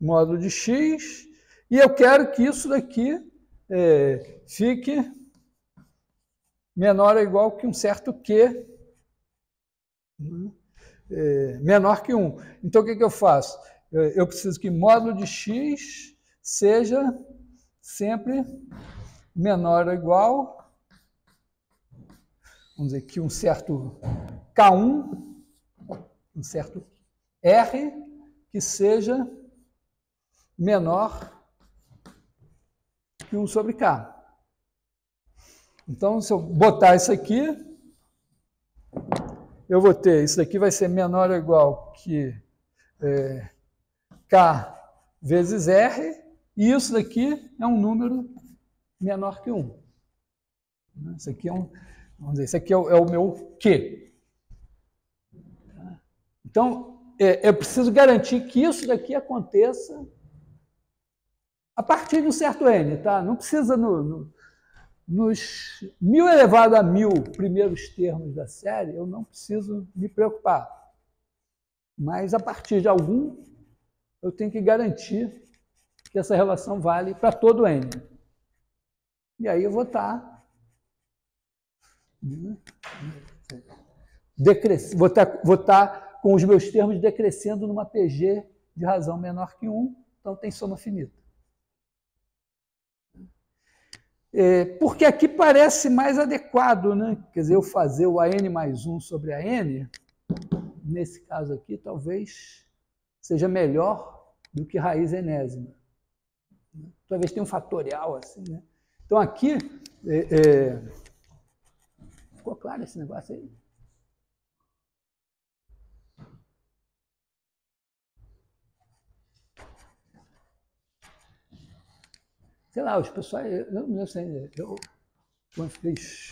módulo de x, e eu quero que isso daqui fique menor ou igual que um certo Q menor que 1. Então, o que eu faço? Eu preciso que módulo de x seja sempre menor ou igual, vamos dizer que um certo K1, um certo R, que seja menor que 1 sobre K. Então, se eu botar isso aqui, eu vou ter, isso daqui vai ser menor ou igual que K vezes R, e isso daqui é um número menor que 1. Isso aqui é vamos dizer, isso aqui é o meu Q. Então, eu preciso garantir que isso daqui aconteça a partir de um certo N, tá? Não precisa nos 1000 elevado a 1000 primeiros termos da série, eu não preciso me preocupar. Mas a partir de algum, eu tenho que garantir que essa relação vale para todo N. E aí eu vou estar com os meus termos decrescendo numa PG de razão menor que 1, então tem soma finita. Porque aqui parece mais adequado, né? Quer dizer, eu fazer o AN mais 1 sobre a N, nesse caso aqui, talvez seja melhor do que raiz enésima. Talvez tenha um fatorial assim, né? Então aqui, ficou claro esse negócio aí? Sei lá, os pessoal, eu não sei, quando fiz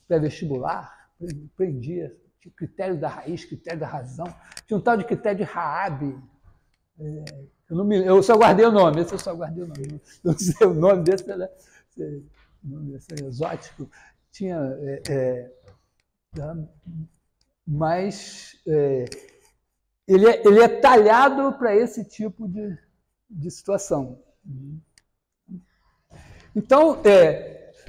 pré-vestibular, aprendi critério da raiz, critério da razão, tinha um tal de critério de Raab, eu só guardei o nome, esse eu só guardei o nome, não sei o nome desse, nome desse exótico, tinha, mas ele é talhado para esse tipo de situação. Então,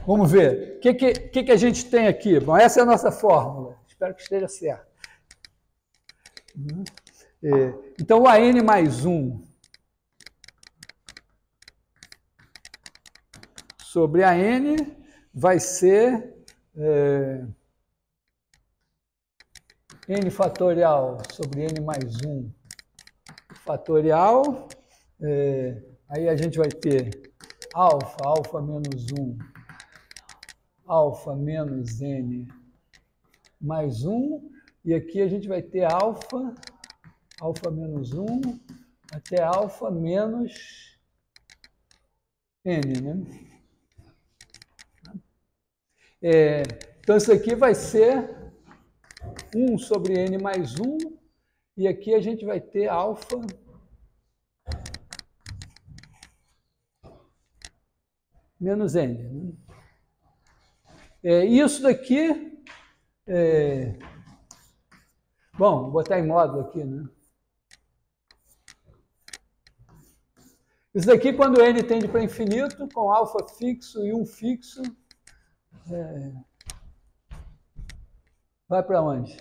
vamos ver, o que a gente tem aqui? Bom, essa é a nossa fórmula, espero que esteja certo. Então, o AN mais 1 sobre a N vai ser N fatorial sobre N mais 1 fatorial. Aí a gente vai ter alfa menos 1, alfa menos N mais 1, e aqui a gente vai ter alfa menos 1, até alfa menos N, né? Então, isso aqui vai ser 1 sobre N mais 1, e aqui a gente vai ter alfa menos N. Né? Isso daqui, bom, vou botar em módulo aqui, né? Isso daqui, quando n tende para infinito, com alfa fixo e 1 fixo, vai para onde?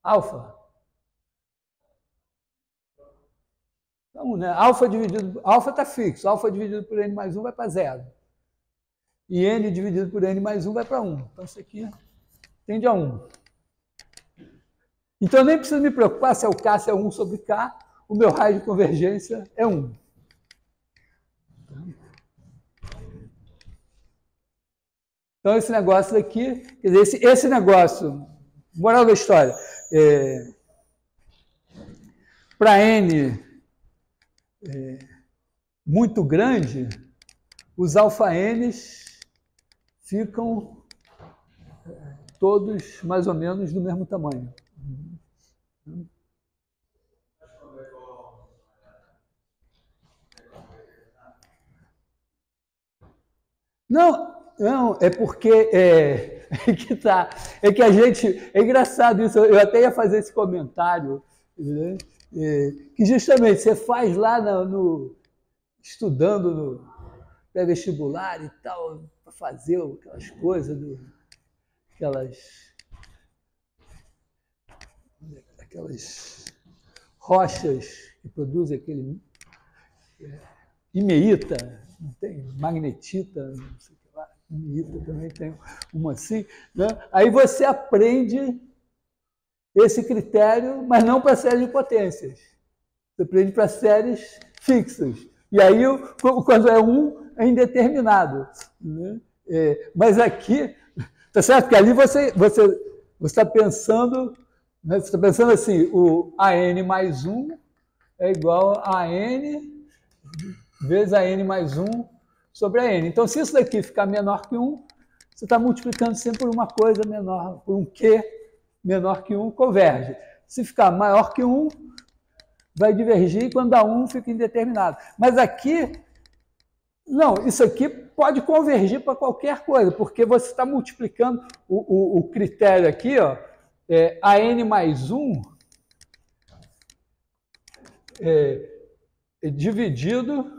Alfa. Então, né? Alfa está fixo. Alfa dividido por n mais 1 vai para 0. E n dividido por n mais 1 vai para 1. Então, isso aqui tende a 1. Então, eu nem preciso me preocupar se é o K, se é 1 sobre K. O meu raio de convergência é 1. Então, esse negócio daqui, quer dizer, esse negócio, moral da história, para n muito grande, os alfa-n's ficam todos mais ou menos do mesmo tamanho. Não, é porque que tá, é que a gente, é engraçado isso, eu até ia fazer esse comentário, né? Que justamente você faz lá estudando no pré-vestibular e tal, para fazer aquelas coisas, aquelas rochas que produzem aquele imeíta, não tem magnetita, não sei o que lá, imeíta também tem uma assim, né? Aí você aprende esse critério, mas não para séries de potências. Você aprende para séries fixas. E aí, quando é 1, é indeterminado. Né? Mas aqui, tá certo que ali você está pensando, né? Você está pensando assim, o AN mais 1 é igual a AN vezes a n mais 1 sobre a n. Então, se isso daqui ficar menor que 1, você está multiplicando sempre por uma coisa menor, por um Q menor que 1, converge. Se ficar maior que 1, vai divergir, e quando dá 1, fica indeterminado. Mas aqui, não, isso aqui pode convergir para qualquer coisa, porque você está multiplicando o critério aqui, ó, a n mais 1 dividido...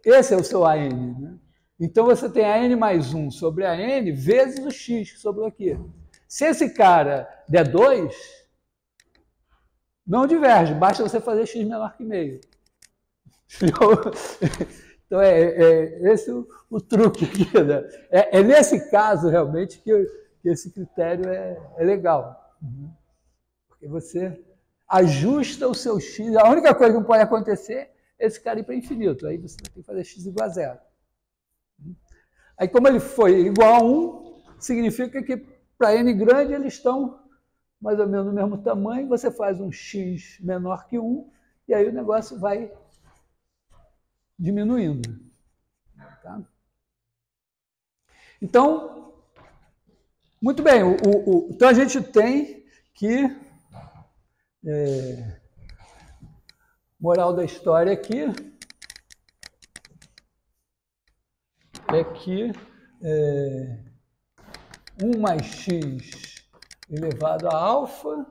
Esse é o seu AN, né? Então, você tem a n mais 1 sobre a n vezes o x que sobrou aqui. Se esse cara der 2, não diverge, basta você fazer x menor que meio. Então, esse o truque aqui. Né? É nesse caso, realmente, que esse critério é legal. Porque você ajusta o seu x. A única coisa que não pode acontecer é esse cara ir para infinito. Aí você tem que fazer x igual a 0. Aí, como ele foi igual a 1, significa que para n grande eles estão mais ou menos do mesmo tamanho. Você faz um x menor que 1 e aí o negócio vai diminuindo. Tá? Então, muito bem. Então, a gente tem que... moral da história aqui é que 1 mais x elevado a alfa,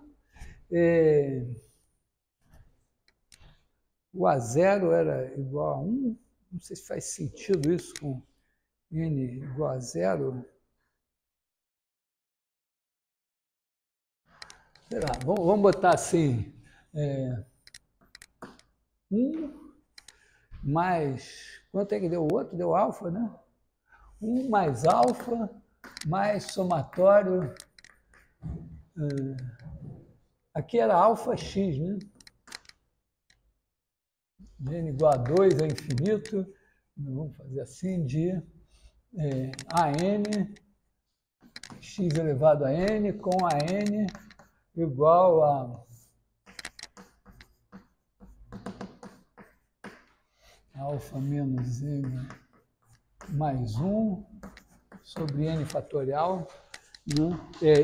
o A0 era igual a 1, não sei se faz sentido isso com n igual a 0. Sei lá, vamos botar assim, 1 mais, quanto é que deu o outro? Deu alfa, né? 1 mais alfa mais somatório, aqui era alfa x, né? N igual a 2 é infinito, vamos fazer assim, de AN, x elevado a n, com a n igual a alfa menos n mais 1 sobre n fatorial. Né?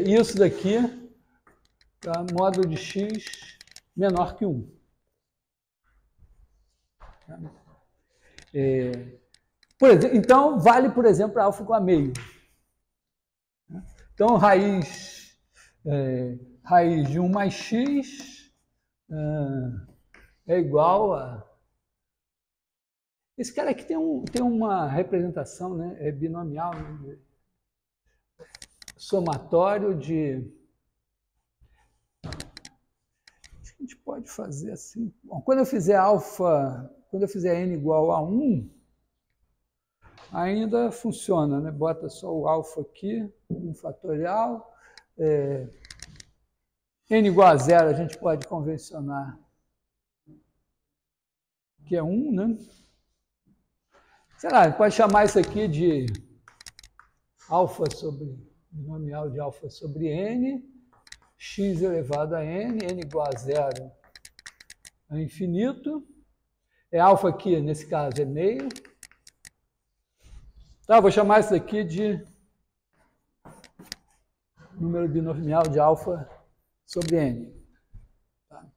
Isso daqui para módulo de x menor que 1. Por exemplo, então, vale, por exemplo, alfa igual a meio. Então, raiz de 1 mais x é igual a... Esse cara aqui tem uma representação, né? É binomial, né? Somatório de... Acho que a gente pode fazer assim. Bom, quando eu fizer n igual a 1, ainda funciona, né? Bota só o alfa aqui, 1 fatorial. N igual a 0 a gente pode convencionar que é 1, né? Sei lá, pode chamar isso aqui de alfa sobre, binomial de alfa sobre n, x elevado a n, n igual a 0 a infinito. Alfa aqui, nesse caso, é meio. Tá, vou chamar isso aqui de número binomial de alfa sobre n. Tá?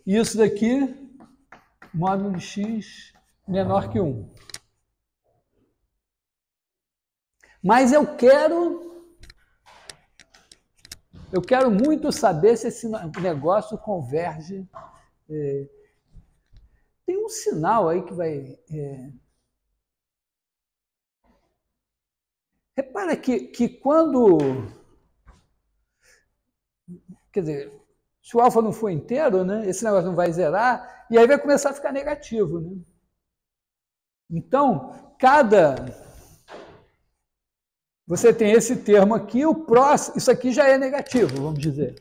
Isso daqui, módulo de x menor que 1. Mas eu quero muito saber se esse negócio converge. Tem um sinal aí que vai... Repara que quando... Quer dizer, se o alfa não for inteiro, né, esse negócio não vai zerar, e aí vai começar a ficar negativo. Né? Então, você tem esse termo aqui, o próximo, isso aqui já é negativo, vamos dizer.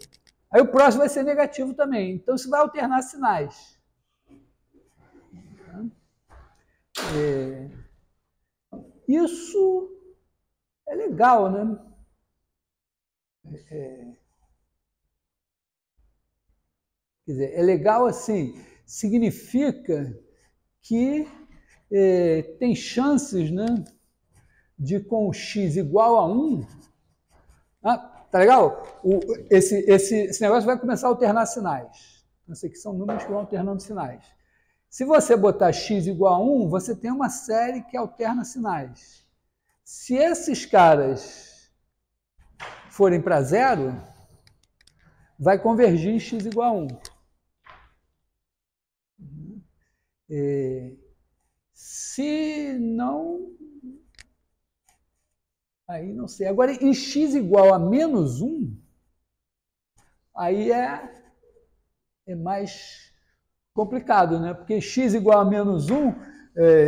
Aí o próximo vai ser negativo também. Então, isso vai alternar sinais. Isso é legal, né? Quer dizer, é legal assim, significa que tem chances, né, de com x igual a 1, tá legal? Esse negócio vai começar a alternar sinais. Isso aqui são números que vão alternando sinais. Se você botar x igual a 1, você tem uma série que alterna sinais. Se esses caras forem para 0, vai convergir em x igual a 1. Se não... Aí não sei. Agora, em x igual a menos 1, aí é mais complicado, né? Porque x igual a menos 1,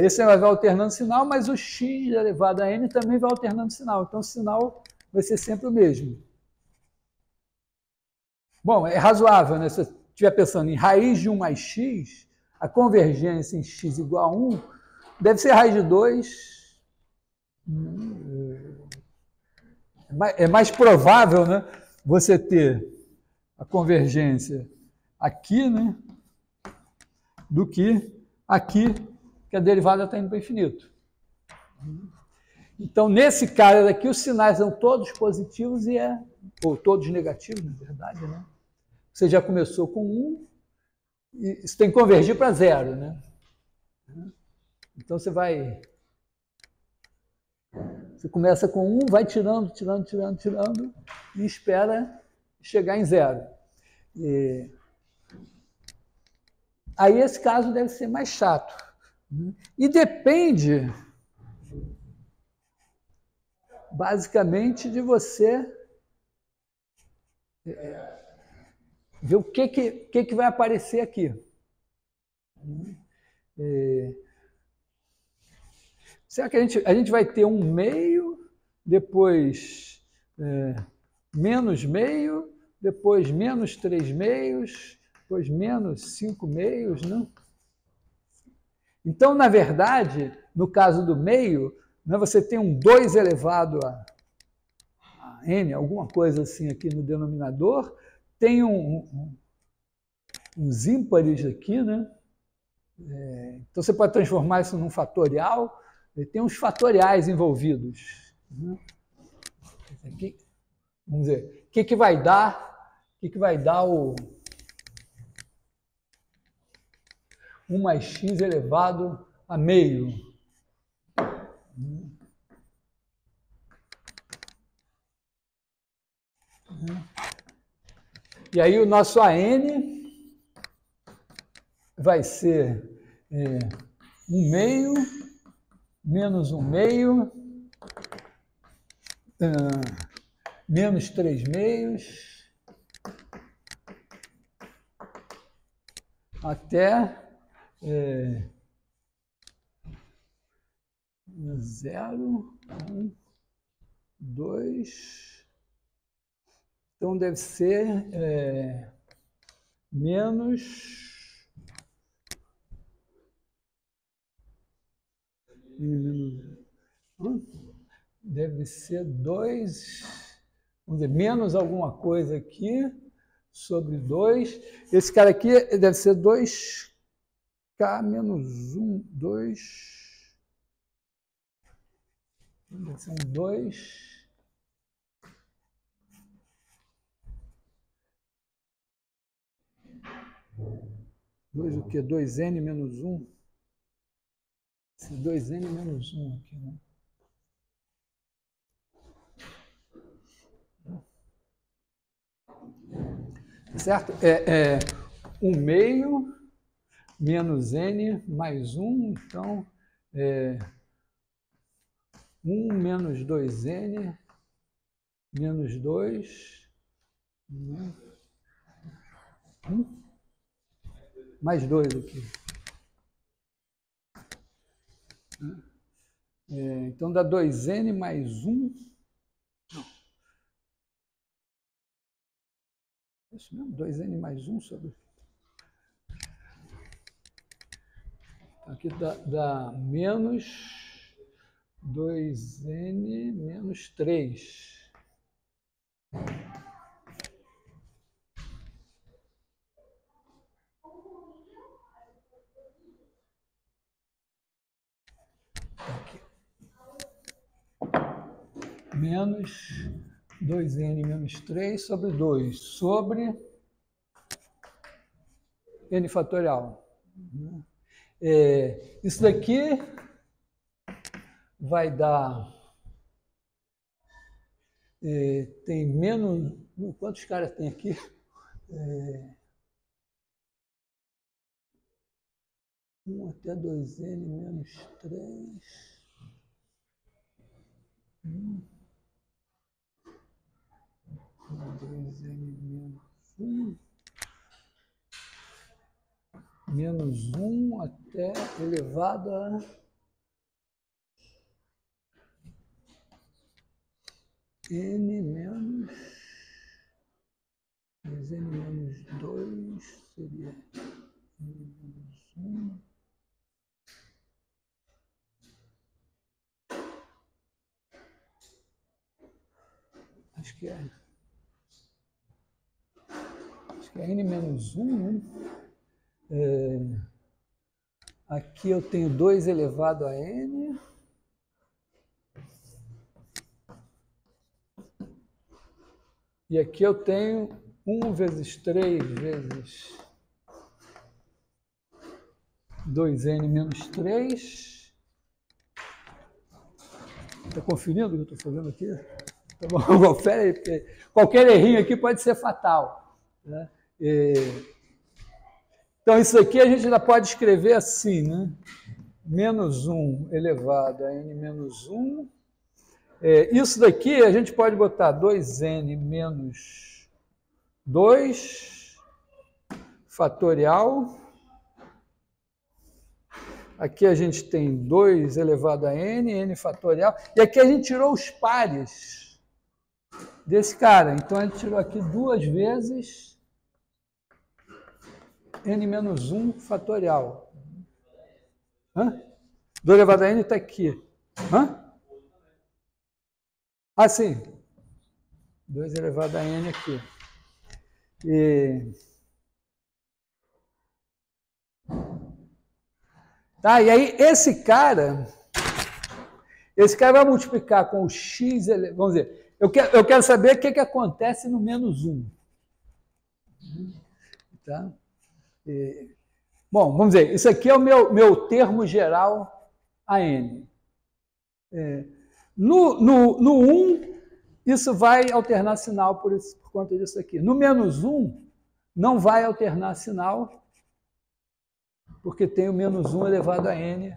esse vai alternando sinal, mas o x elevado a n também vai alternando sinal. Então, o sinal vai ser sempre o mesmo. Bom, é razoável, né? Se você estiver pensando em raiz de 1 mais x, a convergência em x igual a 1 deve ser raiz de 2. É mais provável, né, você ter a convergência aqui, né, do que aqui, que a derivada está indo para o infinito. Então, nesse cara daqui, os sinais são todos positivos ou todos negativos, na verdade, né? Você já começou com 1, e isso tem que convergir para 0, né? Então, você começa com 1, vai tirando, e espera chegar em 0. Aí esse caso deve ser mais chato. E depende, basicamente, de você ver o que vai aparecer aqui. Será que a gente vai ter 1 meio, depois menos meio, depois menos 3 meios, depois menos 5 meios, né? Então, na verdade, no caso do meio, né, você tem um 2 elevado a n, alguma coisa assim aqui no denominador, tem uns ímpares aqui, né? Então, você pode transformar isso num fatorial, tem uns fatoriais envolvidos. Né? Aqui, vamos dizer, o que vai dar o 1 mais x elevado a meio? E aí o nosso AN vai ser 1/2 menos 1/2 menos 3/2 até 0, 1, 2. Então deve ser menos deve ser 2, vamos dizer, menos alguma coisa aqui, sobre 2. Esse cara aqui deve ser 2K menos 1, 2. Deve ser um 2. O quê? 2N menos 1? Esse 2N menos 1 aqui, né? Certo? 1/2 menos N mais 1, então 1 menos 2N menos 2, mais 2 aqui. Então dá 2N mais 1. Não. Isso mesmo, 2N mais 1 sobre... Aqui dá menos 2N menos 3. Aqui. Menos 2N menos 3 sobre 2, sobre N fatorial. Isso daqui vai dar... tem menos... Quantos caras tem aqui? 1 até 2N menos 3... 2N menos 1... menos 1 até elevado a... N menos... 2N menos 2 seria N menos 1... Acho que é N menos 1, né? Aqui eu tenho 2 elevado a N. E aqui eu tenho 1 vezes 3 vezes 2N menos 3. Está conferindo o que eu estou fazendo aqui? Tá bom, confere aí, porque qualquer errinho aqui pode ser fatal, né? Então, isso aqui a gente ainda pode escrever assim, né? Menos 1 elevado a N menos 1. Isso daqui a gente pode botar 2N menos 2 fatorial. Aqui a gente tem 2 elevado a N, N fatorial. E aqui a gente tirou os pares desse cara. Então, a gente tirou aqui 2 vezes N menos 1 fatorial. 2 elevado a N está aqui. Ah, sim. 2 elevado a N aqui. Tá, e aí esse cara vai multiplicar com o x, vamos dizer, eu quero saber o que acontece no menos 1. Tá? Bom, vamos dizer, isso aqui é o meu termo geral a N. No 1, isso vai alternar sinal por conta disso aqui. No menos 1, não vai alternar sinal, porque tem o menos 1 elevado a n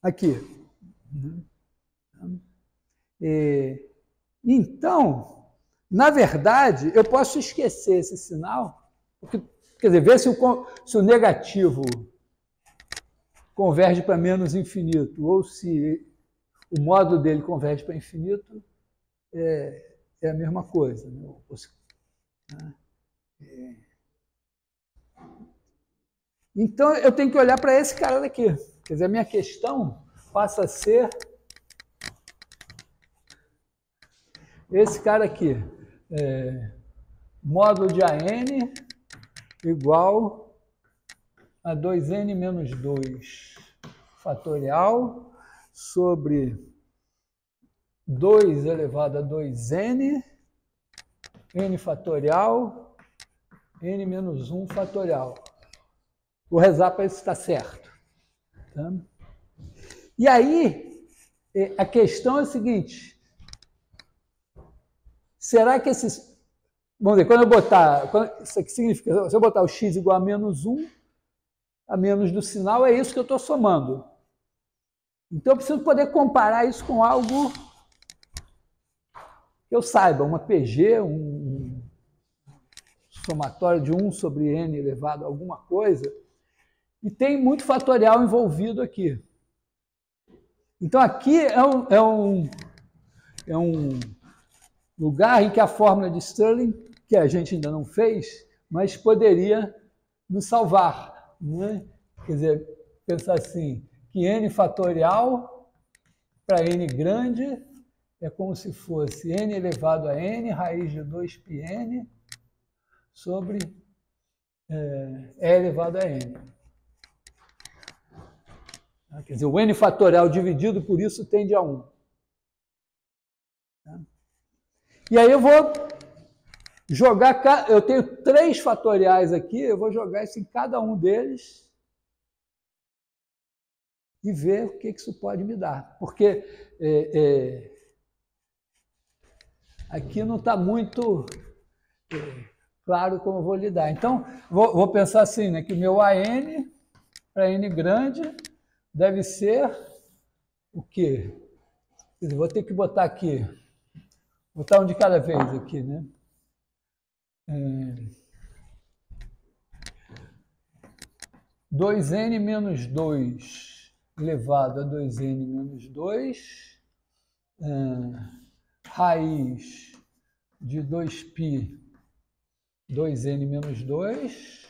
aqui. Então, na verdade, eu posso esquecer esse sinal, porque, quer dizer, ver se o negativo converge para menos infinito, ou se o módulo dele converge para infinito, é a mesma coisa. Né? Então, eu tenho que olhar para esse cara daqui. Quer dizer, a minha questão passa a ser esse cara aqui. Módulo de AN igual a 2n menos 2 fatorial sobre 2 elevado a 2n, n fatorial, n menos 1 fatorial. Vou rezar para isso estar certo. Tá? E aí, a questão é a seguinte: será que esses... Vamos dizer, quando eu botar... Isso aqui significa... Se eu botar o x igual a menos 1, a menos do sinal, é isso que eu estou somando. Então, eu preciso poder comparar isso com algo que eu saiba, uma PG, um somatório de 1 sobre n elevado a alguma coisa, e tem muito fatorial envolvido aqui. Então, aqui é um lugar em que a fórmula de Stirling, que a gente ainda não fez, mas poderia nos salvar. Né? Quer dizer, pensar assim, que n fatorial para n grande é como se fosse n elevado a n, raiz de 2πn, sobre e elevado a n. Quer dizer, o n fatorial dividido por isso tende a 1. E aí eu vou jogar... Eu tenho 3 fatoriais aqui, eu vou jogar isso em cada um deles e ver o que isso pode me dar. Porque aqui não está muito claro como eu vou lidar. Então, vou pensar assim, né, que o meu AN para n grande deve ser o quê? Quer dizer, vou ter que botar aqui, botar um de cada vez aqui, né? 2n menos 2 elevado a 2n menos 2, raiz de 2π 2n menos 2,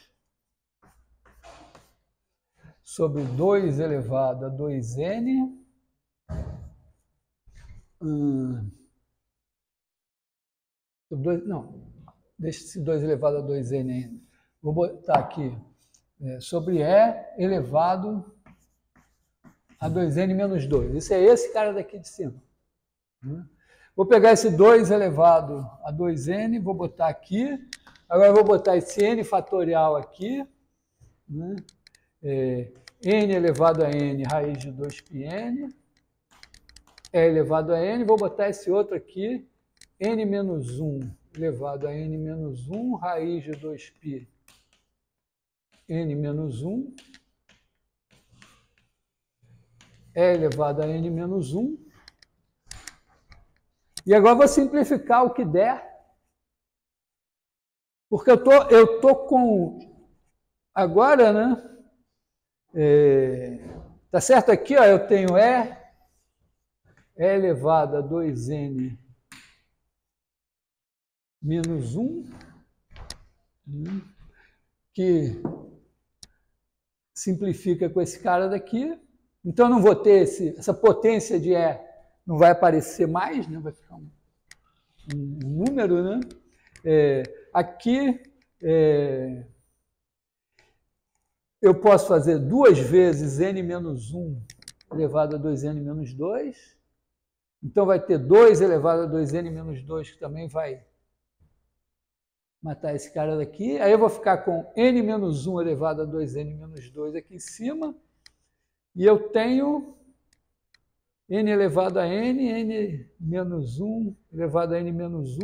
sobre 2 elevado a 2n, não, deixa esse 2 elevado a 2n ainda. Vou botar aqui, sobre e elevado a 2n menos 2. Isso é esse cara daqui de cima. Vou pegar esse 2 elevado a 2n, vou botar aqui. Agora eu vou botar esse n fatorial aqui. Né? N elevado a n, raiz de 2πn. E elevado a n. Vou botar esse outro aqui. N menos 1 elevado a n menos 1, raiz de 2π. N menos 1. E elevado a n menos 1. E agora vou simplificar o que der, porque eu tô com... Agora, né? Tá certo aqui, ó, eu tenho E elevado a 2n menos 1, que simplifica com esse cara daqui. Então, eu não vou ter essa potência de E, não vai aparecer mais, né? Vai ficar um número, né? Aqui, eu posso fazer 2 vezes n menos 1 elevado a 2n menos 2. Então, vai ter 2 elevado a 2n menos 2, que também vai matar esse cara daqui. Aí eu vou ficar com n menos 1 elevado a 2n menos 2 aqui em cima. E eu tenho n elevado a n menos 1 elevado a n menos 1,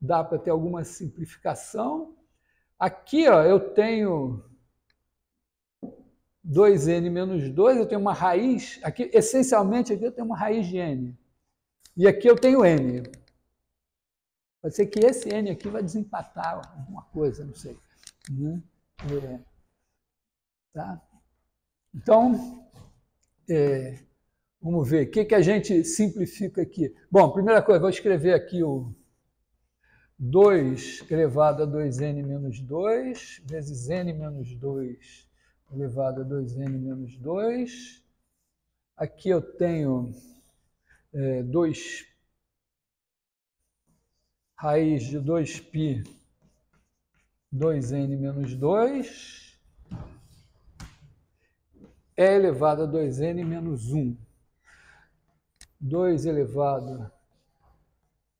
dá para ter alguma simplificação. Aqui, ó, eu tenho 2n menos 2, eu tenho uma raiz, aqui, essencialmente aqui eu tenho uma raiz de n. E aqui eu tenho n. Pode ser que esse n aqui vai desempatar alguma coisa, não sei. Né? Tá? Então, vamos ver, o que a gente simplifica aqui? Bom, primeira coisa, vou escrever aqui o 2 elevado a 2n menos 2, vezes n menos 2 elevado a 2n menos 2. Aqui eu tenho 2 raiz de 2π 2n menos 2 é elevado a 2n menos 1. 2 elevado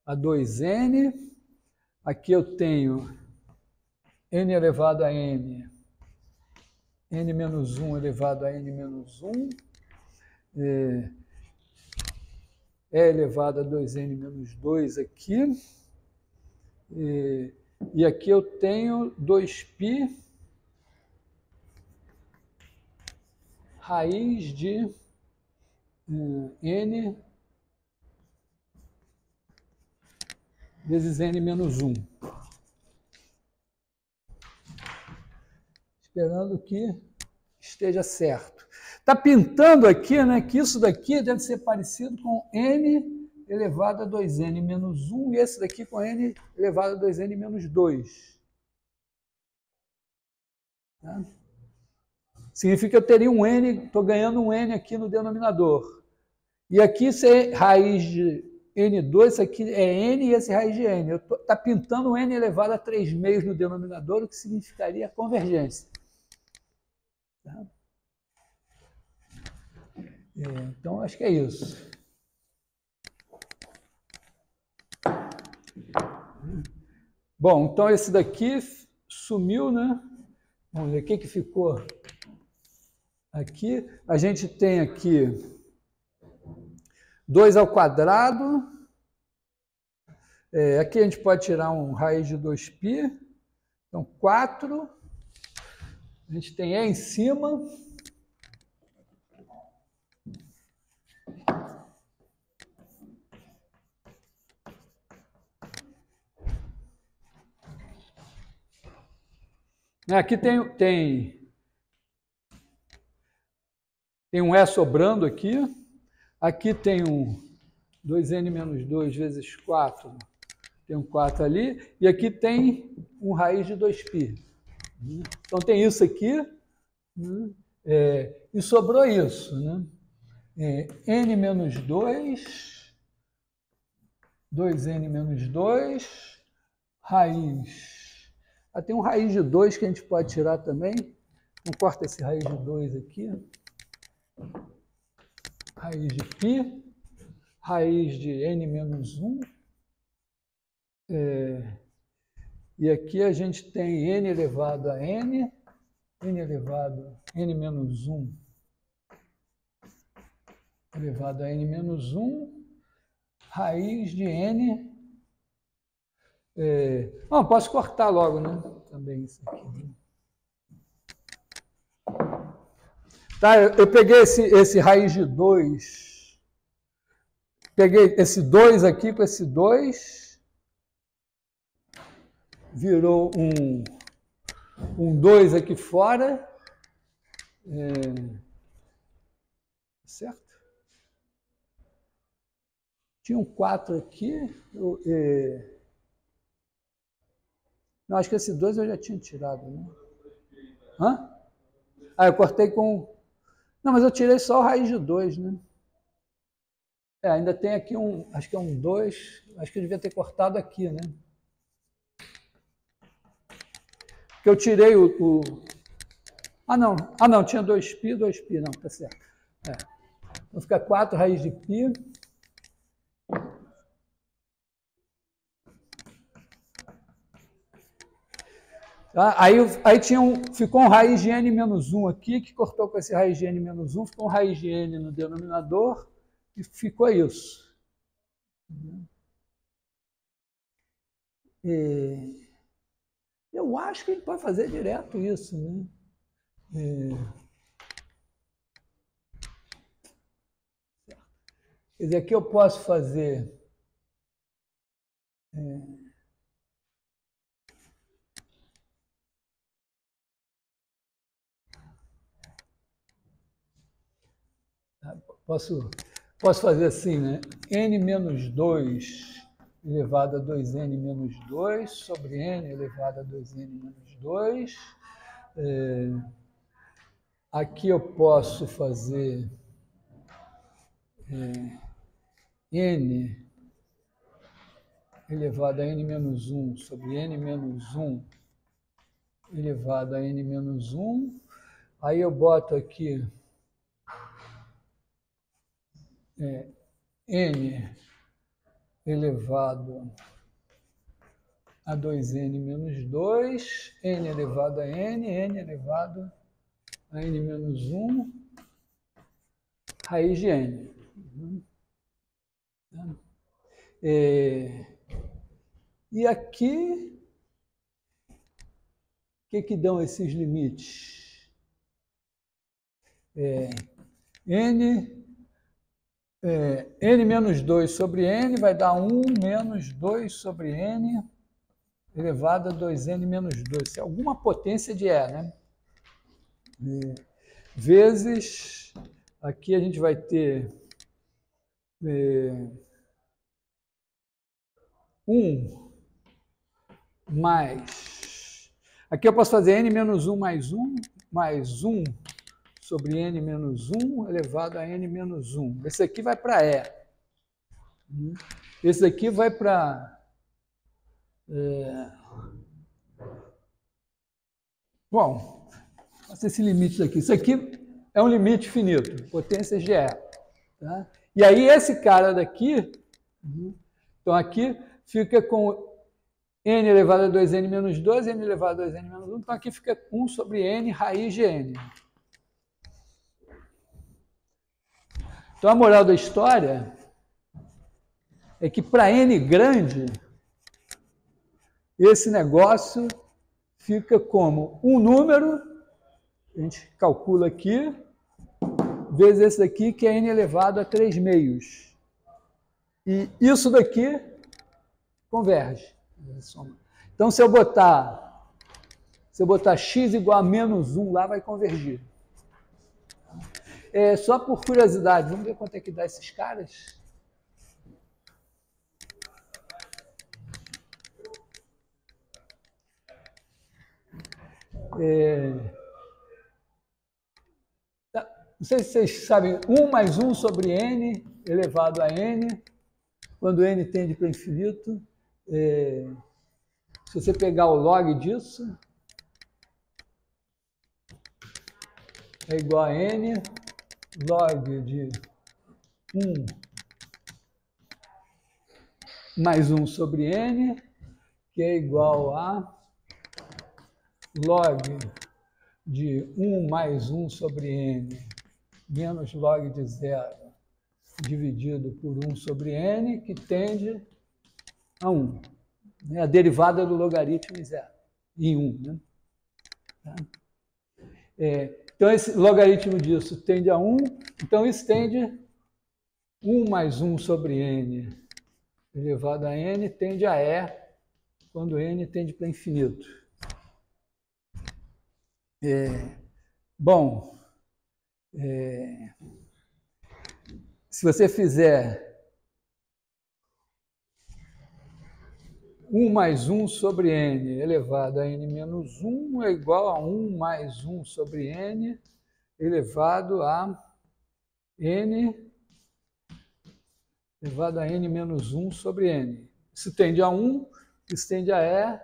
a 2n. Aqui eu tenho n elevado a n, n menos 1 elevado a n menos 1, é elevado a 2n menos 2 aqui. E aqui eu tenho 2π raiz de n vezes n menos 1. Esperando que esteja certo. Está pintando aqui, né, que isso daqui deve ser parecido com n elevado a 2n menos 1 e esse daqui com n elevado a 2n menos 2. Tá? Significa que eu teria um n, estou ganhando um n aqui no denominador. E aqui isso é raiz de n2, isso aqui é n e esse raiz de n. Está pintando um n elevado a 3 meios no denominador, o que significaria convergência. Tá? Então, acho que é isso. Bom, então esse daqui sumiu, né? Vamos ver o que ficou aqui. A gente tem aqui 2 ao quadrado. Aqui a gente pode tirar um raiz de 2π. Então, 4. A gente tem E em cima. Aqui tem um E sobrando aqui. Aqui tem um 2n menos 2 vezes 4. Tem um 4 ali. E aqui tem um raiz de 2π. Então tem isso aqui. E sobrou isso. Né? N menos 2. 2n menos 2. Raiz. Tem um raiz de 2 que a gente pode tirar também. Então, corta esse raiz de 2 aqui. Raiz de π. Raiz de n menos 1. E aqui a gente tem n elevado a n. N elevado a n menos 1. Elevado a n menos 1. Raiz de n. Posso cortar logo, né? Também isso aqui. Tá, eu peguei esse raiz de 2. Peguei esse 2 aqui com esse 2. Virou um 2 aqui fora. Certo? Tinha um 4 aqui. Não, acho que esse 2 eu já tinha tirado, né? Hã? Eu cortei com... Não, mas eu tirei só o raiz de 2, né? Ainda tem aqui acho que é um 2, acho que eu devia ter cortado aqui, né? Porque eu tirei não, tinha 2π, não, tá certo. Então fica 4 raiz de π. Tá? Aí ficou um raiz de n menos 1 aqui, que cortou com esse raiz de n menos 1, ficou um raiz de n no denominador, e ficou isso. Eu acho que a gente pode fazer direto isso, né? Quer dizer, aqui eu posso fazer posso fazer assim, né? N menos 2 elevado a 2n menos 2 sobre n elevado a 2n menos 2. Aqui eu posso fazer n elevado a n menos 1 sobre n menos 1 elevado a n menos 1. Aí eu boto aqui n elevado a 2n menos 2, n elevado a n elevado a n menos 1, raiz de n. E aqui, o que dão esses limites? N menos 2 sobre n vai dar 1 menos 2 sobre n elevado a 2n menos 2. Isso é alguma potência de E, né? Vezes, aqui a gente vai ter 1 mais... Aqui eu posso fazer n menos 1 mais 1 sobre n menos 1 elevado a n menos 1. Esse aqui vai para E. Esse aqui vai para... Bom, esse limite aqui. Isso aqui é um limite finito, potências de E. Tá? E aí esse cara daqui, então aqui fica com n elevado a 2n menos 2, n elevado a 2n menos 1, então aqui fica 1 sobre n raiz de n. Então a moral da história é que para n grande, esse negócio fica como um número, a gente calcula aqui, vezes esse daqui, que é n elevado a 3 meios. E isso daqui converge. Então, se eu botar x igual a menos 1 lá, vai convergir. Só por curiosidade, vamos ver quanto é que dá esses caras? Não sei se vocês sabem, 1 mais 1 sobre n elevado a n, quando n tende para infinito, se você pegar o log disso, é igual a n log de 1 mais 1 sobre n, que é igual a log de 1 mais 1 sobre n menos log de 0 dividido por 1 sobre n, que tende a 1. A derivada do logaritmo em 0, em 1. Né? Então, esse logaritmo disso tende a 1, então isso tende 1 mais 1 sobre n elevado a n tende a E, quando n tende para infinito. Bom, se você fizer 1 mais 1 sobre n elevado a n menos 1 é igual a 1 mais 1 sobre n elevado a n elevado a n menos 1 sobre n. Isso tende a 1, isso tende a E,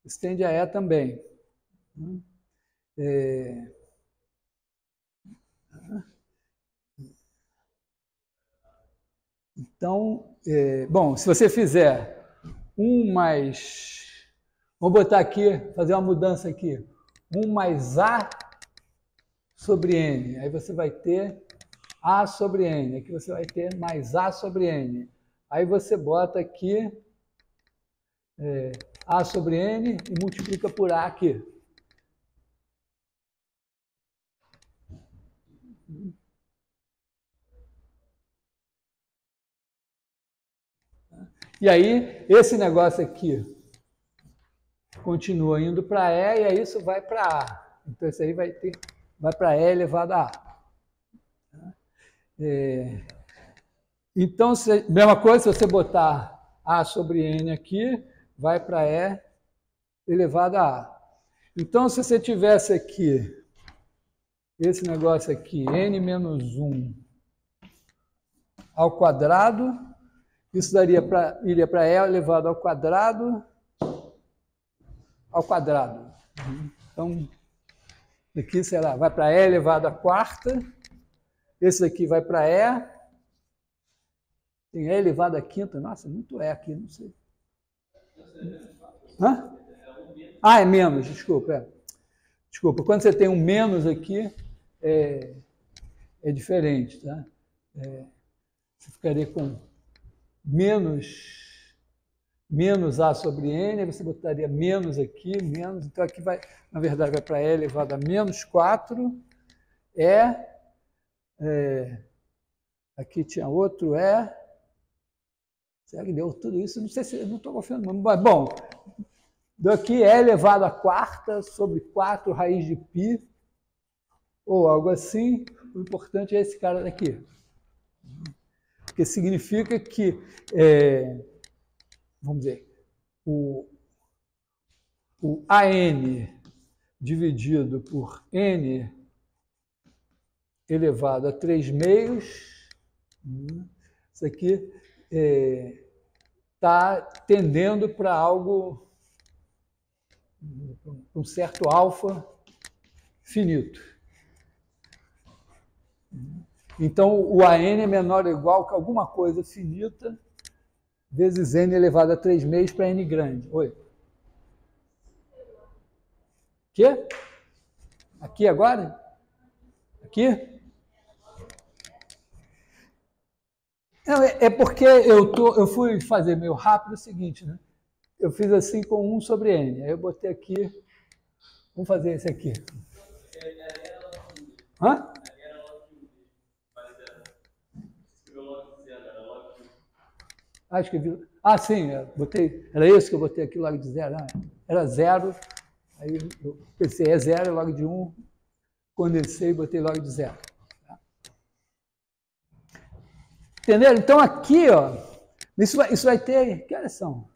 isso tende a E também. Então, bom, se você fizer 1 mais... Vamos botar aqui, fazer uma mudança aqui. 1 mais A sobre N. Aí você vai ter A sobre N. Aqui você vai ter mais A sobre N. Aí você bota aqui A sobre N e multiplica por A aqui. E aí, esse negócio aqui continua indo para E, e aí isso vai para A. Então, isso aí vai para E elevado a A. Então, mesma coisa, se você botar A sobre N aqui, vai para E elevado a A. Então, se você tivesse aqui esse negócio aqui, N menos 1 ao quadrado, isso iria para E elevado ao quadrado. Então, aqui, sei lá, vai para E elevado à quarta. Esse aqui vai para E. Tem E elevado à quinta. Nossa, muito E aqui, não sei. Hã? É menos, desculpa. Desculpa, quando você tem um menos aqui, é diferente, tá? Você ficaria com menos A sobre N, você botaria menos aqui, menos, então aqui vai, na verdade, vai para E elevado a menos 4, aqui tinha outro será que deu tudo isso? Não sei se, não estou confiando, mas bom, daqui E elevado a quarta sobre 4 raiz de π, ou algo assim, o importante é esse cara daqui. Porque significa que, vamos dizer, o AN dividido por N elevado a 3 meios, isso aqui está tendendo para algo, um certo alfa finito. Então, o AN é menor ou igual que alguma coisa finita vezes N elevado a 3 meios para N grande. Oi? Quê? Aqui agora? Aqui? Não, é porque eu fui fazer meio rápido o seguinte, né? Eu fiz assim com 1 sobre N. Aí eu botei aqui, vamos fazer esse aqui. Hã? Escrevi. Sim, botei. Era isso que eu botei aqui logo de 0. Era 0. Aí eu pensei, é 0, logo de 1. Condensei e botei logo de 0. Entenderam? Então aqui, ó, isso vai ter. Que horas são?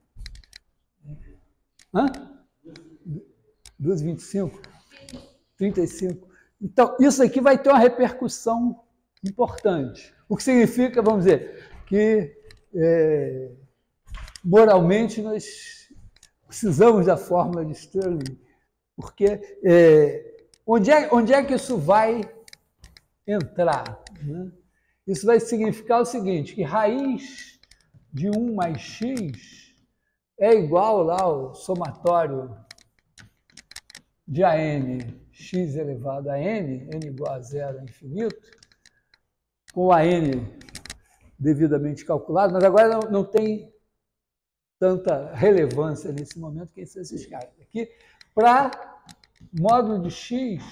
2h25? 35. Então, isso aqui vai ter uma repercussão importante. O que significa, vamos dizer, que moralmente nós precisamos da fórmula de Stirling, porque onde é que isso vai entrar? Né? Isso vai significar o seguinte, que raiz de 1 mais x é igual lá ao somatório de AN, x elevado a n, n igual a 0 a infinito, com a n devidamente calculado, mas agora não tem tanta relevância nesse momento quem são esses caras. Aqui, para módulo de x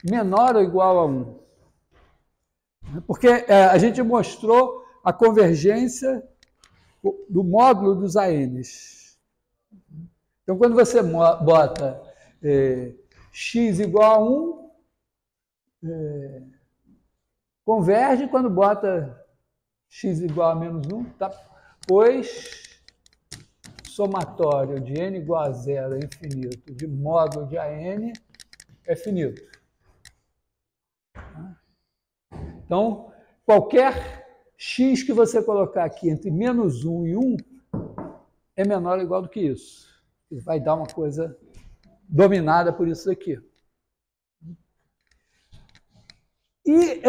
menor ou igual a 1. Porque a gente mostrou a convergência do módulo dos ANs. Então, quando você bota x igual a 1, converge, quando bota x igual a menos 1, tá? Pois somatório de n igual a 0 é infinito, de módulo de AN é finito. Então, qualquer x que você colocar aqui entre menos 1 e 1 é menor ou igual do que isso. Vai dar uma coisa dominada por isso aqui. E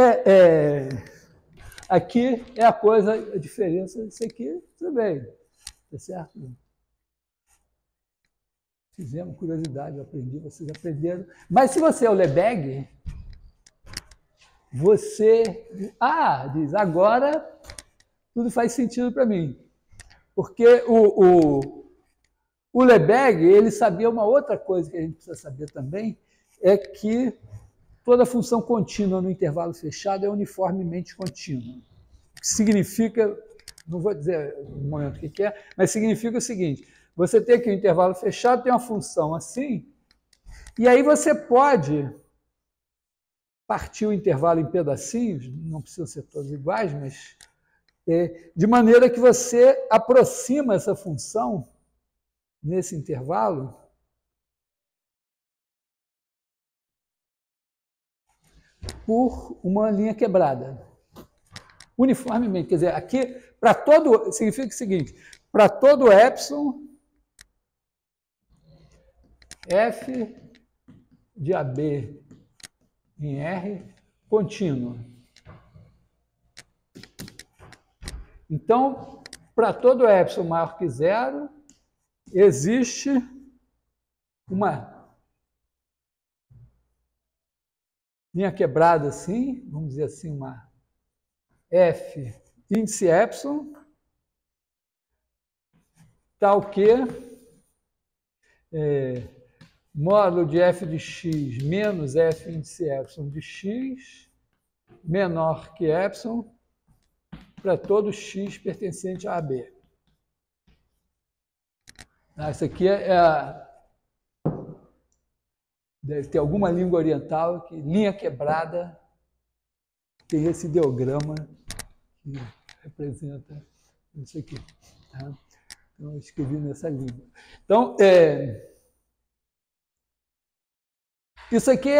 aqui é a coisa, a diferença disso aqui, tudo bem. Tá certo? Fizemos curiosidade, eu aprendi, vocês aprenderam. Mas se você é o Lebesgue, você diz, agora tudo faz sentido para mim. Porque O Lebesgue, ele sabia uma outra coisa que a gente precisa saber também, é que toda função contínua no intervalo fechado é uniformemente contínua. O que significa, não vou dizer no momento o que é, mas significa o seguinte: você tem aqui um intervalo fechado, tem uma função assim, e aí você pode partir o intervalo em pedacinhos, não precisam ser todos iguais, mas de maneira que você aproxima essa função nesse intervalo por uma linha quebrada. Uniformemente, quer dizer, aqui, para todo, significa o seguinte, para todo epsilon, f de AB em R contínuo. Então, para todo epsilon maior que zero, existe uma linha quebrada assim, vamos dizer assim, uma f índice epsilon, tal que módulo de f de x menos f índice epsilon de x menor que epsilon para todo x pertencente a AB. Isso aqui deve ter alguma língua oriental que linha quebrada tem esse ideograma que representa isso aqui. Tá? Então, eu escrevi nessa língua. Então, isso aqui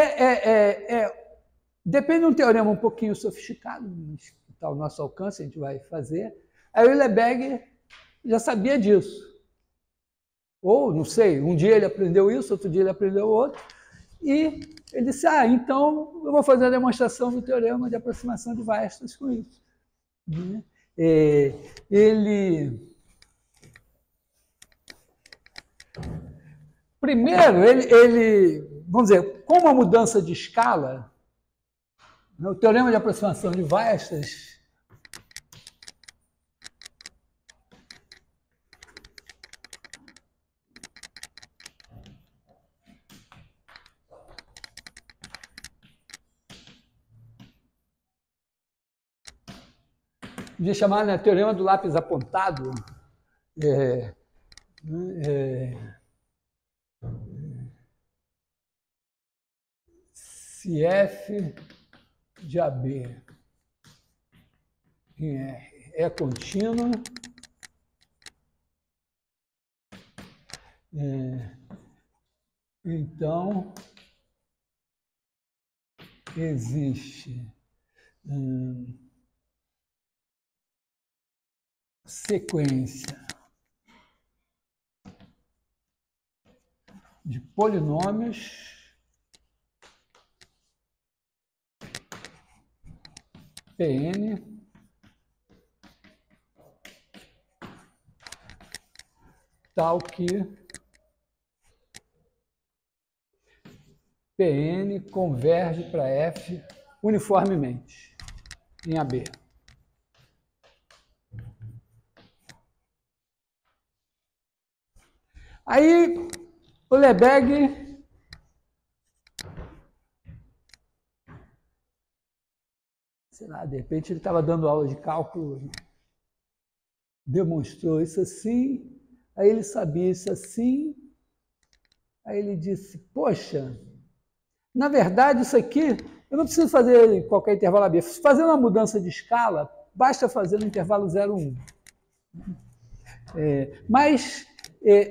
depende de um teorema um pouquinho sofisticado, que está ao nosso alcance, a gente vai fazer. Aí o Lebesgue já sabia disso. Ou, não sei, um dia ele aprendeu isso, outro dia ele aprendeu outro, e ele disse, então eu vou fazer a demonstração do teorema de aproximação de Weierstrass com isso. Primeiro, vamos dizer, com uma mudança de escala, o teorema de aproximação de Weierstrass de chamar, né, teorema do lápis apontado, se f de AB em R é contínuo, então existe sequência de polinômios Pn tal que Pn converge para F uniformemente em AB. Aí o Lebesgue sei lá, de repente ele estava dando aula de cálculo, demonstrou isso assim, aí ele sabia isso assim, aí ele disse, poxa, na verdade isso aqui, eu não preciso fazer qualquer intervalo AB, fazendo uma mudança de escala, basta fazer no intervalo 0,1. Mas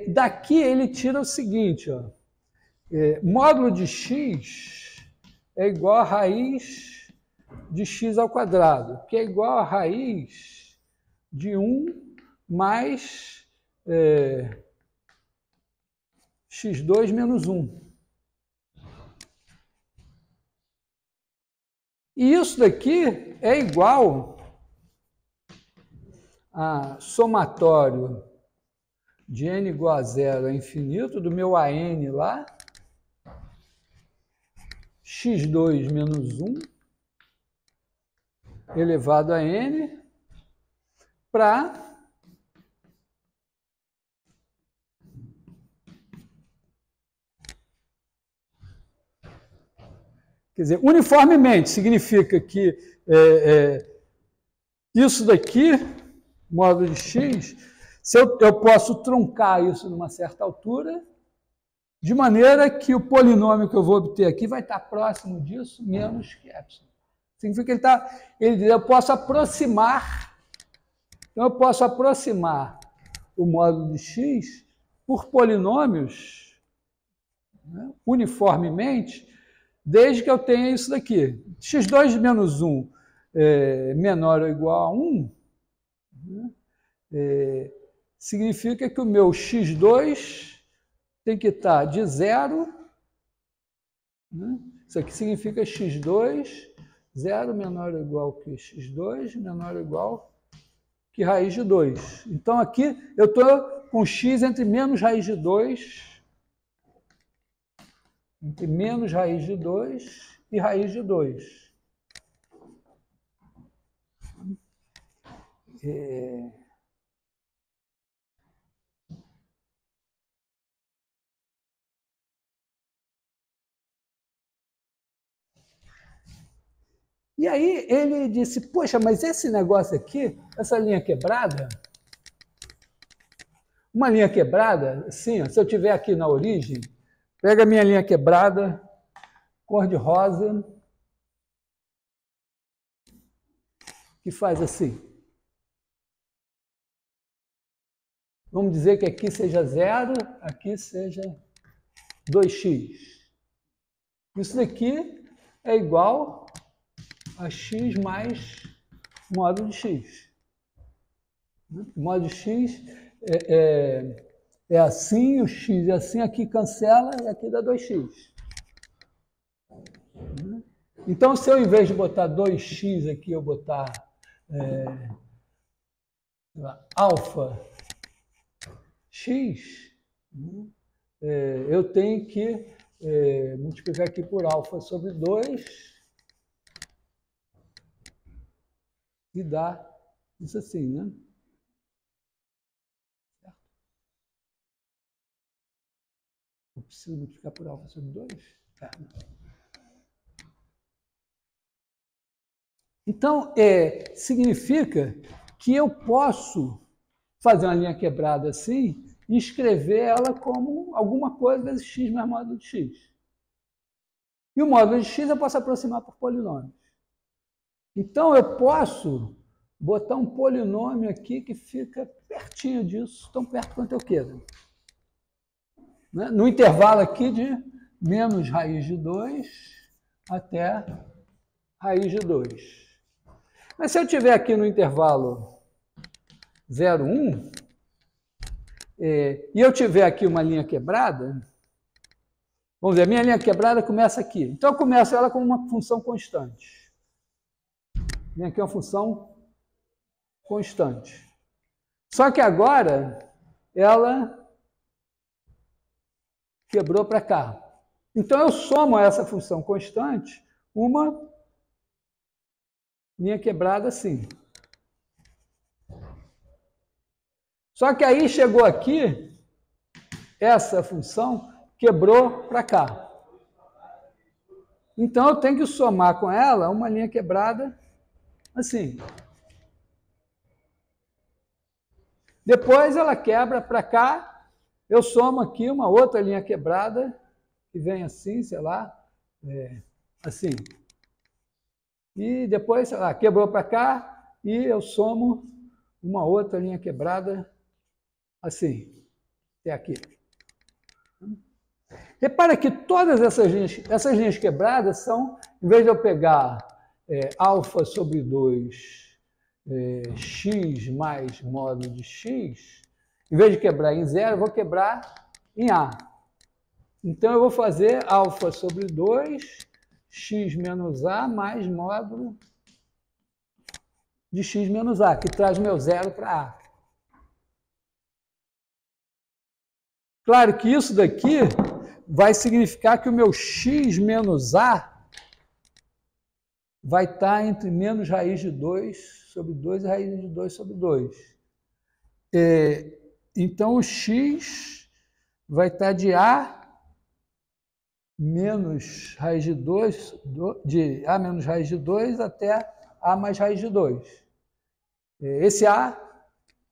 daqui ele tira o seguinte, ó, módulo de x é igual a raiz de x ao quadrado, que é igual a raiz de 1 mais x2 menos 1. E isso daqui é igual a somatório de n igual a 0 a infinito do meu AN lá, x2 menos 1 elevado a n para Quer dizer, uniformemente significa que isso daqui, módulo de x, eu posso truncar isso numa certa altura, de maneira que o polinômio que eu vou obter aqui vai estar próximo disso, menos que epsilon. Significa que eu posso aproximar, então eu posso aproximar o módulo de x por polinômios, né, uniformemente, desde que eu tenha isso daqui. x2 menos 1 menor ou igual a 1, né, significa que o meu x2 tem que estar de 0, né? Isso aqui significa x2, 0 menor ou igual que x2, menor ou igual que raiz de 2. Então, aqui eu estou com x entre menos raiz de 2, entre menos raiz de 2 e raiz de 2. E aí ele disse, poxa, mas esse negócio aqui, essa linha quebrada, uma linha quebrada, assim, se eu tiver aqui na origem, pega a minha linha quebrada, cor de rosa, que faz assim. Vamos dizer que aqui seja 0, aqui seja 2x. Isso daqui é igual a x mais módulo de x. O módulo de x é assim, o x é assim, aqui cancela e aqui dá 2x. Então, se eu, em vez de botar 2x aqui, eu botar alfa x, eu tenho que multiplicar aqui por alfa sobre 2 e dar isso assim, né? Certo? Eu preciso multiplicar por alfa sobre 2? Então, significa que eu posso fazer uma linha quebrada assim e escrever ela como alguma coisa vezes x mais módulo de x. E o módulo de x eu posso aproximar por polinômios. Então, eu posso botar um polinômio aqui que fica pertinho disso, tão perto quanto eu queira. Né? No intervalo aqui de menos raiz de 2 até raiz de 2. Mas se eu tiver aqui no intervalo 0, 1, e eu tiver aqui uma linha quebrada, vamos ver, a minha linha quebrada começa aqui. Então, eu começo ela com uma função constante. Vem aqui uma função constante. Só que agora, ela quebrou para cá. Então, eu somo a essa função constante uma linha quebrada assim. Só que aí chegou aqui, essa função quebrou para cá. Então, eu tenho que somar com ela uma linha quebrada assim. Depois ela quebra para cá, eu somo aqui uma outra linha quebrada, que vem assim, sei lá, assim. E depois, sei lá, quebrou para cá e eu somo uma outra linha quebrada assim, até aqui. Repara que todas essas linhas quebradas são, em vez de eu pegar alfa sobre 2 x mais módulo de x, em vez de quebrar em 0, eu vou quebrar em a. Então, eu vou fazer alfa sobre 2 x menos a mais módulo de x menos a, que traz meu 0 para a. Claro que isso daqui vai significar que o meu x menos a vai estar entre menos raiz de 2 sobre 2 e raiz de 2 sobre 2. Então, o x vai estar de a menos raiz de 2, de A menos raiz de 2 até A mais raiz de 2. Esse A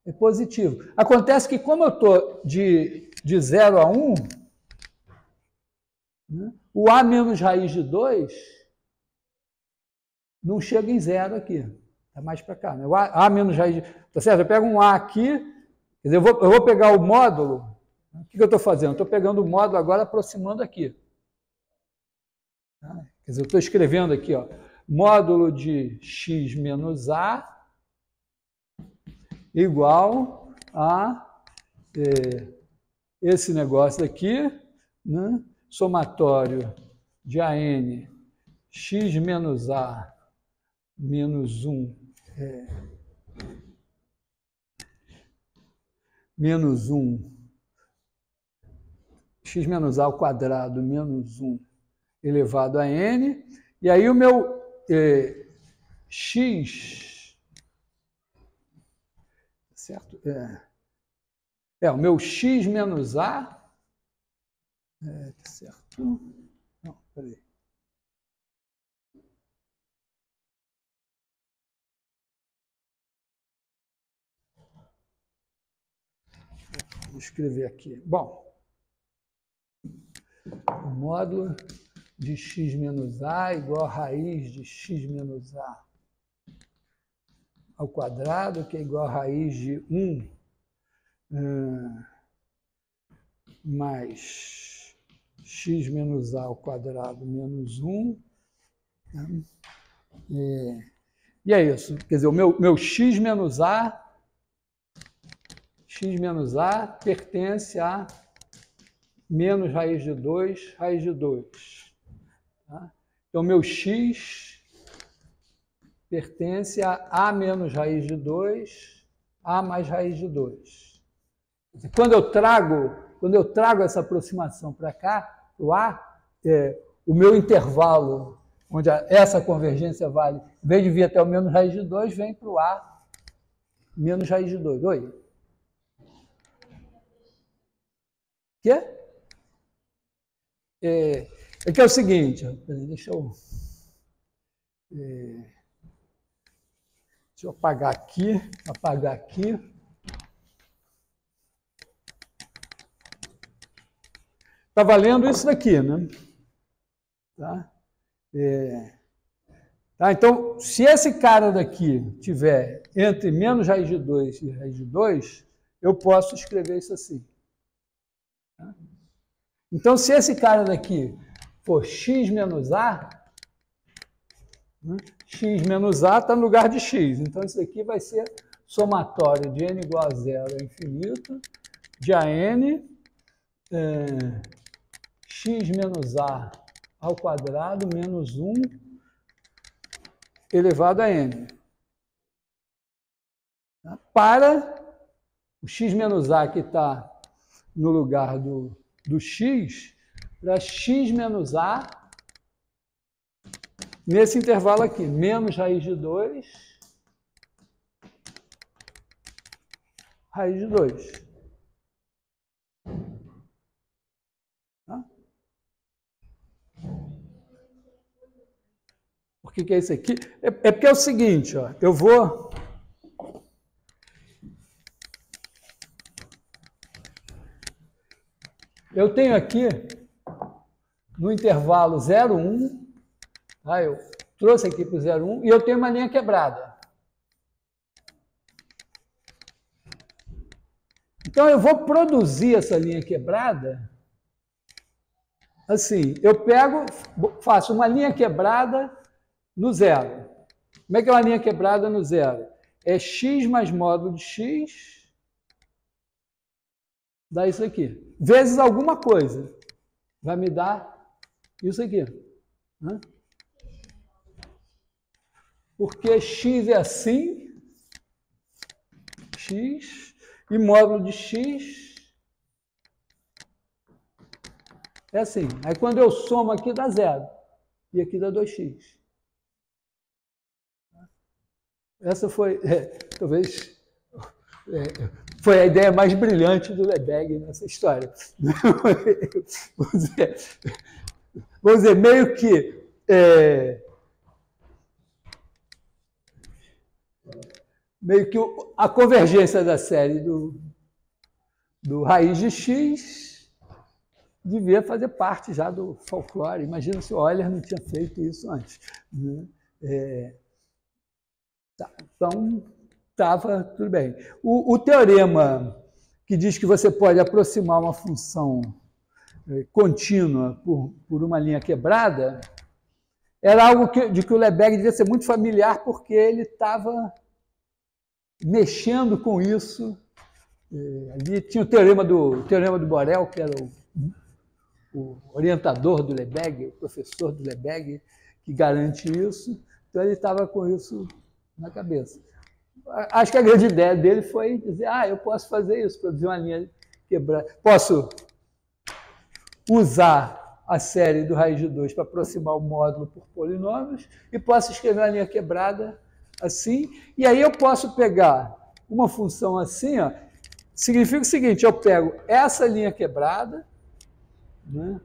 é positivo. Acontece que, como eu estou de 0 a 1, né, o A menos raiz de 2 não chega em 0 aqui. Está mais para cá. Né? O A menos raiz de... Tá certo? Eu pego um A aqui, quer dizer, eu vou pegar o módulo. O que eu estou fazendo? Estou pegando o módulo agora, aproximando aqui. Quer dizer, eu estou escrevendo aqui, ó, módulo de x menos A igual a esse negócio aqui, né? Somatório de AN x menos A menos 1 menos 1 x menos A ao quadrado menos 1 elevado a n, e aí o meu x, certo? O meu x menos A, certo? Não, peraí. Vou escrever aqui. Bom, o módulo de x menos A igual a raiz de x menos A ao quadrado, que é igual a raiz de 1 mais x menos A ao quadrado menos 1. E é isso. Quer dizer, o meu x menos A pertence a menos raiz de 2, raiz de 2. Tá? Então, meu x pertence a menos raiz de 2, A mais raiz de 2. Quando eu trago essa aproximação para cá, o A, o meu intervalo, onde essa convergência vale, em vez de vir até o menos raiz de 2, vem para o A menos raiz de 2. Oi? Quê? É que é o seguinte, deixa eu apagar aqui. Está valendo isso daqui, né? Tá? Tá? Então, se esse cara daqui tiver entre menos raiz de 2 e raiz de 2, eu posso escrever isso assim. Tá? Então, se esse cara daqui for x menos A, né, x menos A está no lugar de x. Então, isso aqui vai ser somatório de n igual a 0 a infinito, de AN, x menos A ao quadrado menos 1 elevado a n. Para o x menos A que está no lugar do x, para x menos A, nesse intervalo aqui, menos raiz de 2, raiz de 2. Tá? Por que é isso aqui? É porque é o seguinte, ó, eu tenho aqui, no intervalo 0, 1, tá? Eu trouxe aqui para o 0, 1, e eu tenho uma linha quebrada. Então, eu vou produzir essa linha quebrada, assim, eu faço uma linha quebrada no 0. Como é que é uma linha quebrada no 0? É x mais módulo de x, dá isso aqui. Vezes alguma coisa. Vai me dar isso aqui. Né? Porque x é assim, x, e módulo de x é assim. Aí quando eu somo aqui dá 0. E aqui dá 2x. Essa foi, talvez... foi a ideia mais brilhante do Lebesgue nessa história. vamos dizer, meio que a convergência da série do raiz de x devia fazer parte já do folclore. Imagina se o Euler não tinha feito isso antes. Né? Então, estava tudo bem. O teorema que diz que você pode aproximar uma função contínua por uma linha quebrada era algo de que o Lebesgue devia ser muito familiar, porque ele estava mexendo com isso. Ali tinha o teorema do Borel, que era o orientador do Lebesgue, o professor do Lebesgue, que garante isso. Então, ele estava com isso na cabeça. Acho que a grande ideia dele foi dizer, eu posso fazer isso, produzir uma linha quebrada. Posso usar a série do raiz de 2 para aproximar o módulo por polinômios e posso escrever uma linha quebrada assim. E aí eu posso pegar uma função assim, ó, significa o seguinte, eu pego essa linha quebrada, né,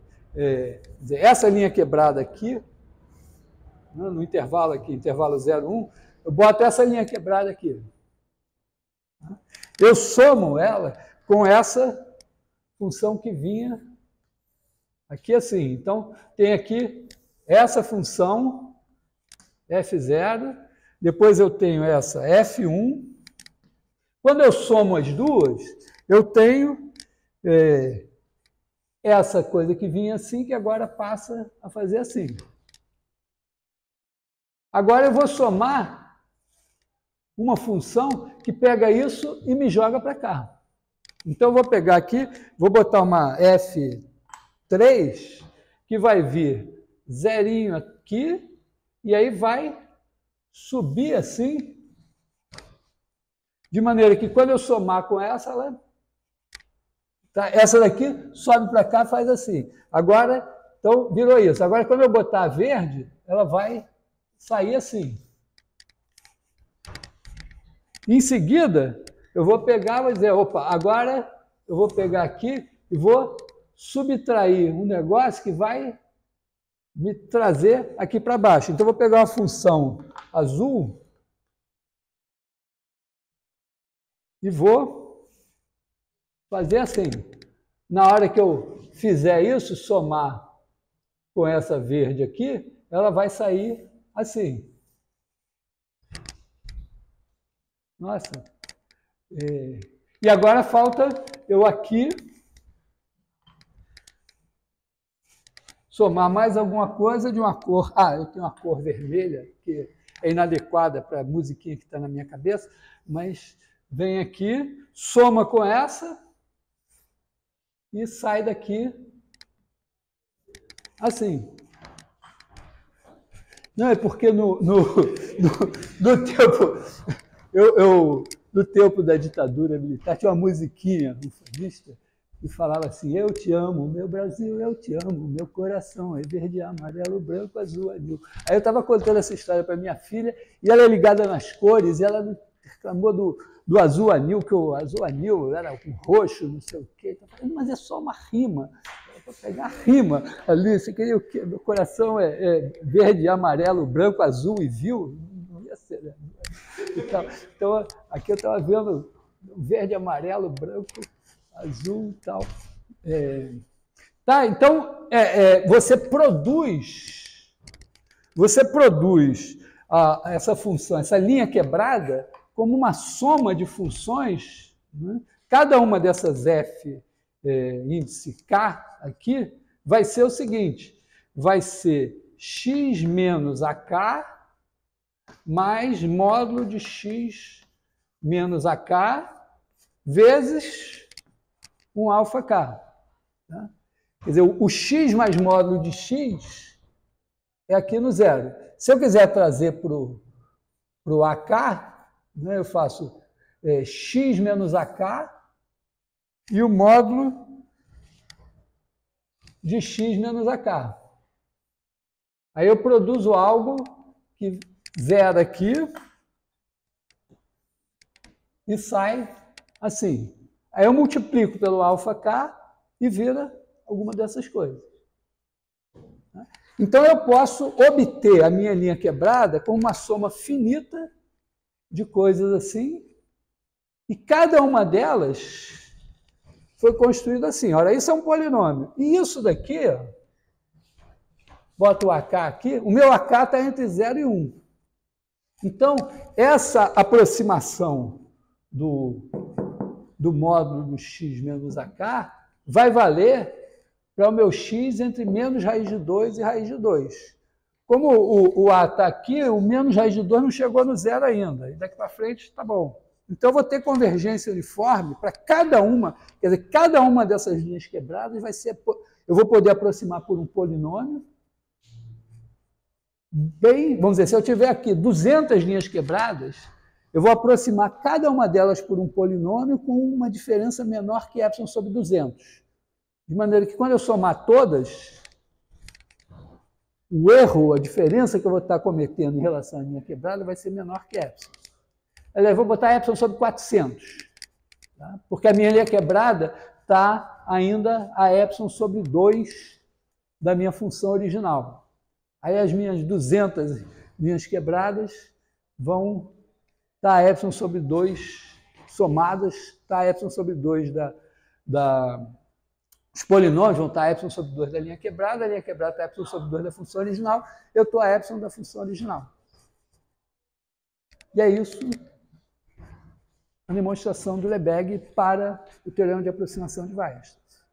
essa linha quebrada aqui, né, no intervalo aqui, intervalo 0, 1, eu boto essa linha quebrada aqui. Eu somo ela com essa função que vinha aqui assim. Então, tem aqui essa função f0, depois eu tenho essa f1. Quando eu somo as duas, eu tenho essa coisa que vinha assim, que agora passa a fazer assim. Agora eu vou somar uma função que pega isso e me joga para cá. Então, eu vou pegar aqui, vou botar uma F3, que vai vir zerinho aqui, e aí vai subir assim, de maneira que quando eu somar com essa, essa daqui sobe para cá, faz assim. Agora, então, virou isso. Agora, quando eu botar a verde, ela vai sair assim. Em seguida, eu vou pegar e vou dizer, opa, agora eu vou pegar aqui e vou subtrair um negócio que vai me trazer aqui para baixo. Então, eu vou pegar uma função azul e vou fazer assim. Na hora que eu fizer isso, somar com essa verde aqui, ela vai sair assim. Nossa. E agora falta eu aqui somar mais alguma coisa de uma cor. Eu tenho uma cor vermelha, que é inadequada para a musiquinha que está na minha cabeça, mas vem aqui, soma com essa e sai daqui assim. Não, é porque no tempo da ditadura militar tinha uma musiquinha ufanista que falava assim, eu te amo, meu Brasil, eu te amo, meu coração é verde, amarelo, branco, azul, anil. Aí eu estava contando essa história para minha filha e ela é ligada nas cores e ela reclamou do azul anil, que o azul anil era com roxo, não sei o quê. Eu falei, mas é só uma rima. Vou pegar a rima ali, você queria o quê? Meu coração é verde, amarelo, branco, azul e viu? Não ia ser, né? Então, aqui eu estava vendo verde, amarelo, branco, azul e tal. Então, você produz essa função, essa linha quebrada, como uma soma de funções, né? Cada uma dessas f índice k aqui vai ser o seguinte, vai ser x menos ak mais módulo de x menos ak vezes um alfa k. Tá? Quer dizer, o x mais módulo de x é aqui no zero. Se eu quiser trazer para o ak, né, eu faço x menos ak e o módulo de x menos ak. Aí eu produzo algo que zera aqui e sai assim. Aí eu multiplico pelo alfa k e vira alguma dessas coisas. Então, eu posso obter a minha linha quebrada com uma soma finita de coisas assim, e cada uma delas foi construída assim. Ora, isso é um polinômio. E isso daqui, ó, bota o AK aqui, o meu AK está entre 0 e 1. Então, essa aproximação do módulo do x menos AK vai valer para o meu x entre menos raiz de 2 e raiz de 2. Como o A está aqui, o menos raiz de 2 não chegou no zero ainda. E daqui para frente está bom. Então, eu vou ter convergência uniforme para cada uma. Quer dizer, cada uma dessas linhas quebradas vai ser... Eu vou poder aproximar por um polinômio. Bem, vamos dizer, se eu tiver aqui 200 linhas quebradas, eu vou aproximar cada uma delas por um polinômio com uma diferença menor que epsilon sobre 200. De maneira que, quando eu somar todas, o erro, a diferença que eu vou estar cometendo em relação à linha quebrada vai ser menor que epsilon. Eu vou botar epsilon sobre 400, tá? Porque a minha linha quebrada está ainda a epsilon sobre 2 da minha função original. Aí as minhas 200 linhas quebradas vão estar a epsilon sobre 2 somadas, está a epsilon sobre 2 os polinômios vão estar a epsilon sobre 2 da linha quebrada, a linha quebrada está a epsilon sobre 2 da função original, eu estou a epsilon da função original. E é isso a demonstração do Lebesgue para o teorema de aproximação de Weierstrass.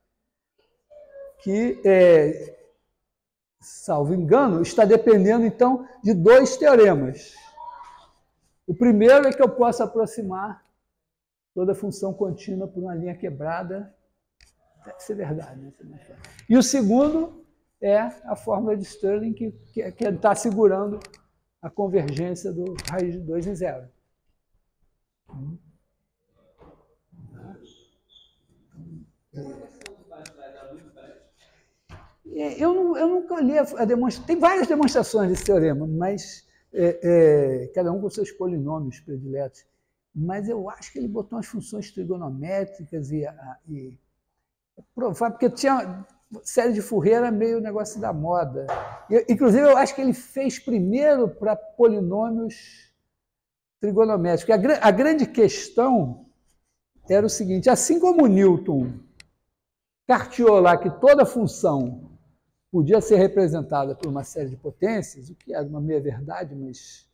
Que, salvo engano, está dependendo, então, de 2 teoremas. O primeiro é que eu posso aproximar toda função contínua por uma linha quebrada. Deve ser verdade, né? E o segundo é a fórmula de Stirling, que está segurando a convergência do raiz de 2 em 0. Eu nunca li a demonstração. Tem várias demonstrações desse teorema, mas cada um com seus polinômios prediletos. Mas eu acho que ele botou umas funções trigonométricas e provável, porque tinha série de Fourier, era meio negócio da moda. Inclusive, eu acho que ele fez primeiro para polinômios trigonométricos. A grande questão era o seguinte: assim como Newton carteou lá que toda função podia ser representada por uma série de potências, o que é uma meia-verdade, mas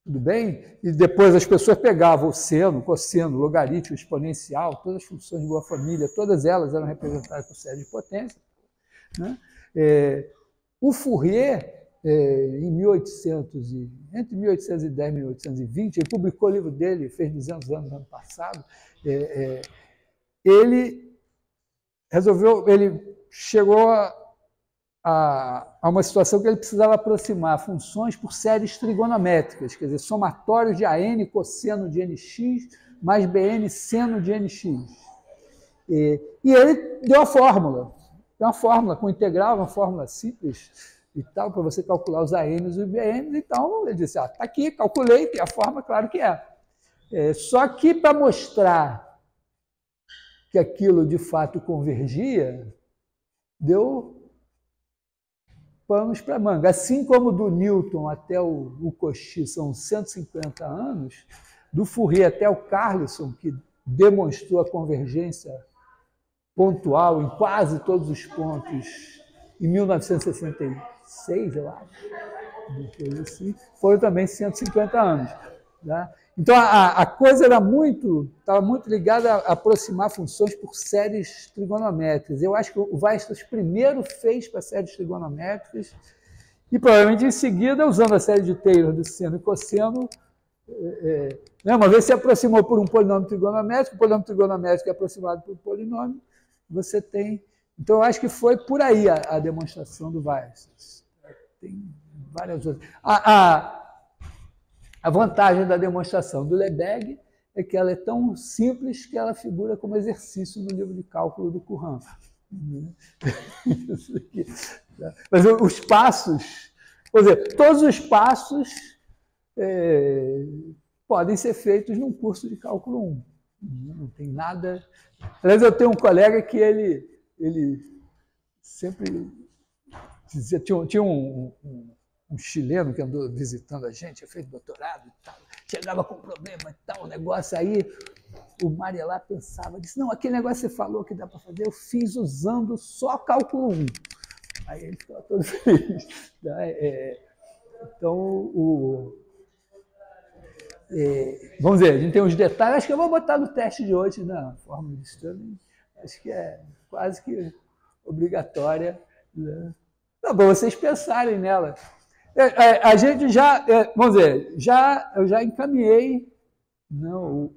tudo bem, e depois as pessoas pegavam o seno, cosseno, logaritmo, exponencial, todas as funções de boa família, todas elas eram representadas por série de potências, né? O Fourier, entre 1810 e 1820, ele publicou o livro dele, fez 200 anos no ano passado, ele chegou a uma situação que ele precisava aproximar funções por séries trigonométricas, quer dizer, somatórios de AN cosseno de NX mais BN seno de NX. E ele deu a fórmula. Tem uma fórmula com integral, uma fórmula simples e tal, para você calcular os ANs e os BNs. Então, ele disse, está aqui, calculei, tem a fórmula, claro que é. Só que, para mostrar que aquilo de fato convergia, deu panos para manga. Assim como do Newton até o Cauchy são 150 anos, do Fourier até o Carlson, que demonstrou a convergência pontual em quase todos os pontos em 1966, eu acho, assim, foram também 150 anos. Tá? Então, a coisa estava muito ligada a aproximar funções por séries trigonométricas. Eu acho que o Weierstrass primeiro fez para séries trigonométricas e, provavelmente, em seguida, usando a série de Taylor do seno e cosseno, uma vez se aproximou por um polinômio trigonométrico, o polinômio trigonométrico é aproximado por um polinômio, você tem... Então, eu acho que foi por aí a demonstração do Weierstrass. Tem várias outras... A vantagem da demonstração do Lebesgue é que ela é tão simples que ela figura como exercício no livro de cálculo do Courant. Mas os passos, quer dizer, todos os passos podem ser feitos num curso de cálculo 1. Não tem nada... Aliás, eu tenho um colega que ele sempre tinha um chileno que andou visitando a gente, tinha feito doutorado e tal, chegava com problema e tal, o negócio aí, o Marielá pensava, disse, não, aquele negócio que você falou que dá para fazer, eu fiz usando só cálculo 1. Aí ele ficava todo feliz. Então, vamos dizer, a gente tem uns detalhes, acho que eu vou botar no teste de hoje, na fórmula de Stirling, acho que é quase que obrigatória, né? Para vocês pensarem nela. A gente já, vamos dizer, eu já encaminhei, né, eu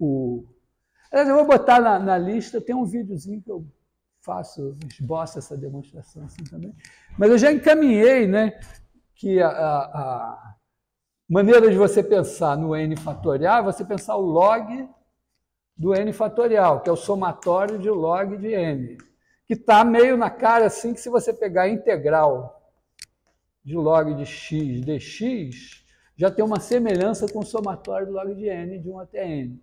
vou botar na lista, tem um videozinho que eu faço, esboço essa demonstração assim também, mas eu já encaminhei, né, que a maneira de você pensar no n fatorial é você pensar o log do n fatorial, que é o somatório de log de n, que está meio na cara assim que se você pegar a integral de log de x dx, já tem uma semelhança com o somatório do log de n, de 1 até n.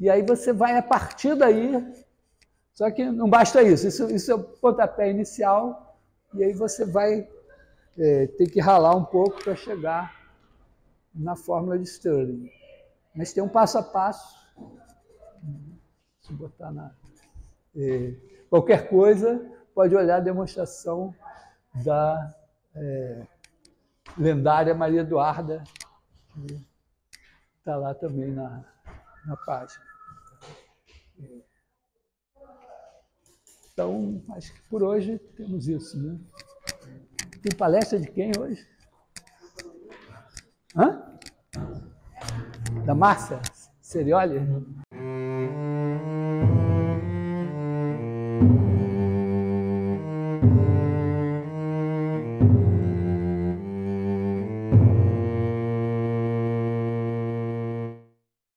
E aí você vai a partir daí, só que não basta isso é o pontapé inicial, e aí você vai ter que ralar um pouco para chegar na fórmula de Stirling. Mas tem um passo a passo. Se botar qualquer coisa, pode olhar a demonstração da lendária Maria Eduarda, que está lá também na página. Então, acho que por hoje temos isso, né? Tem palestra de quem hoje? Hã? Da Márcia Serioli?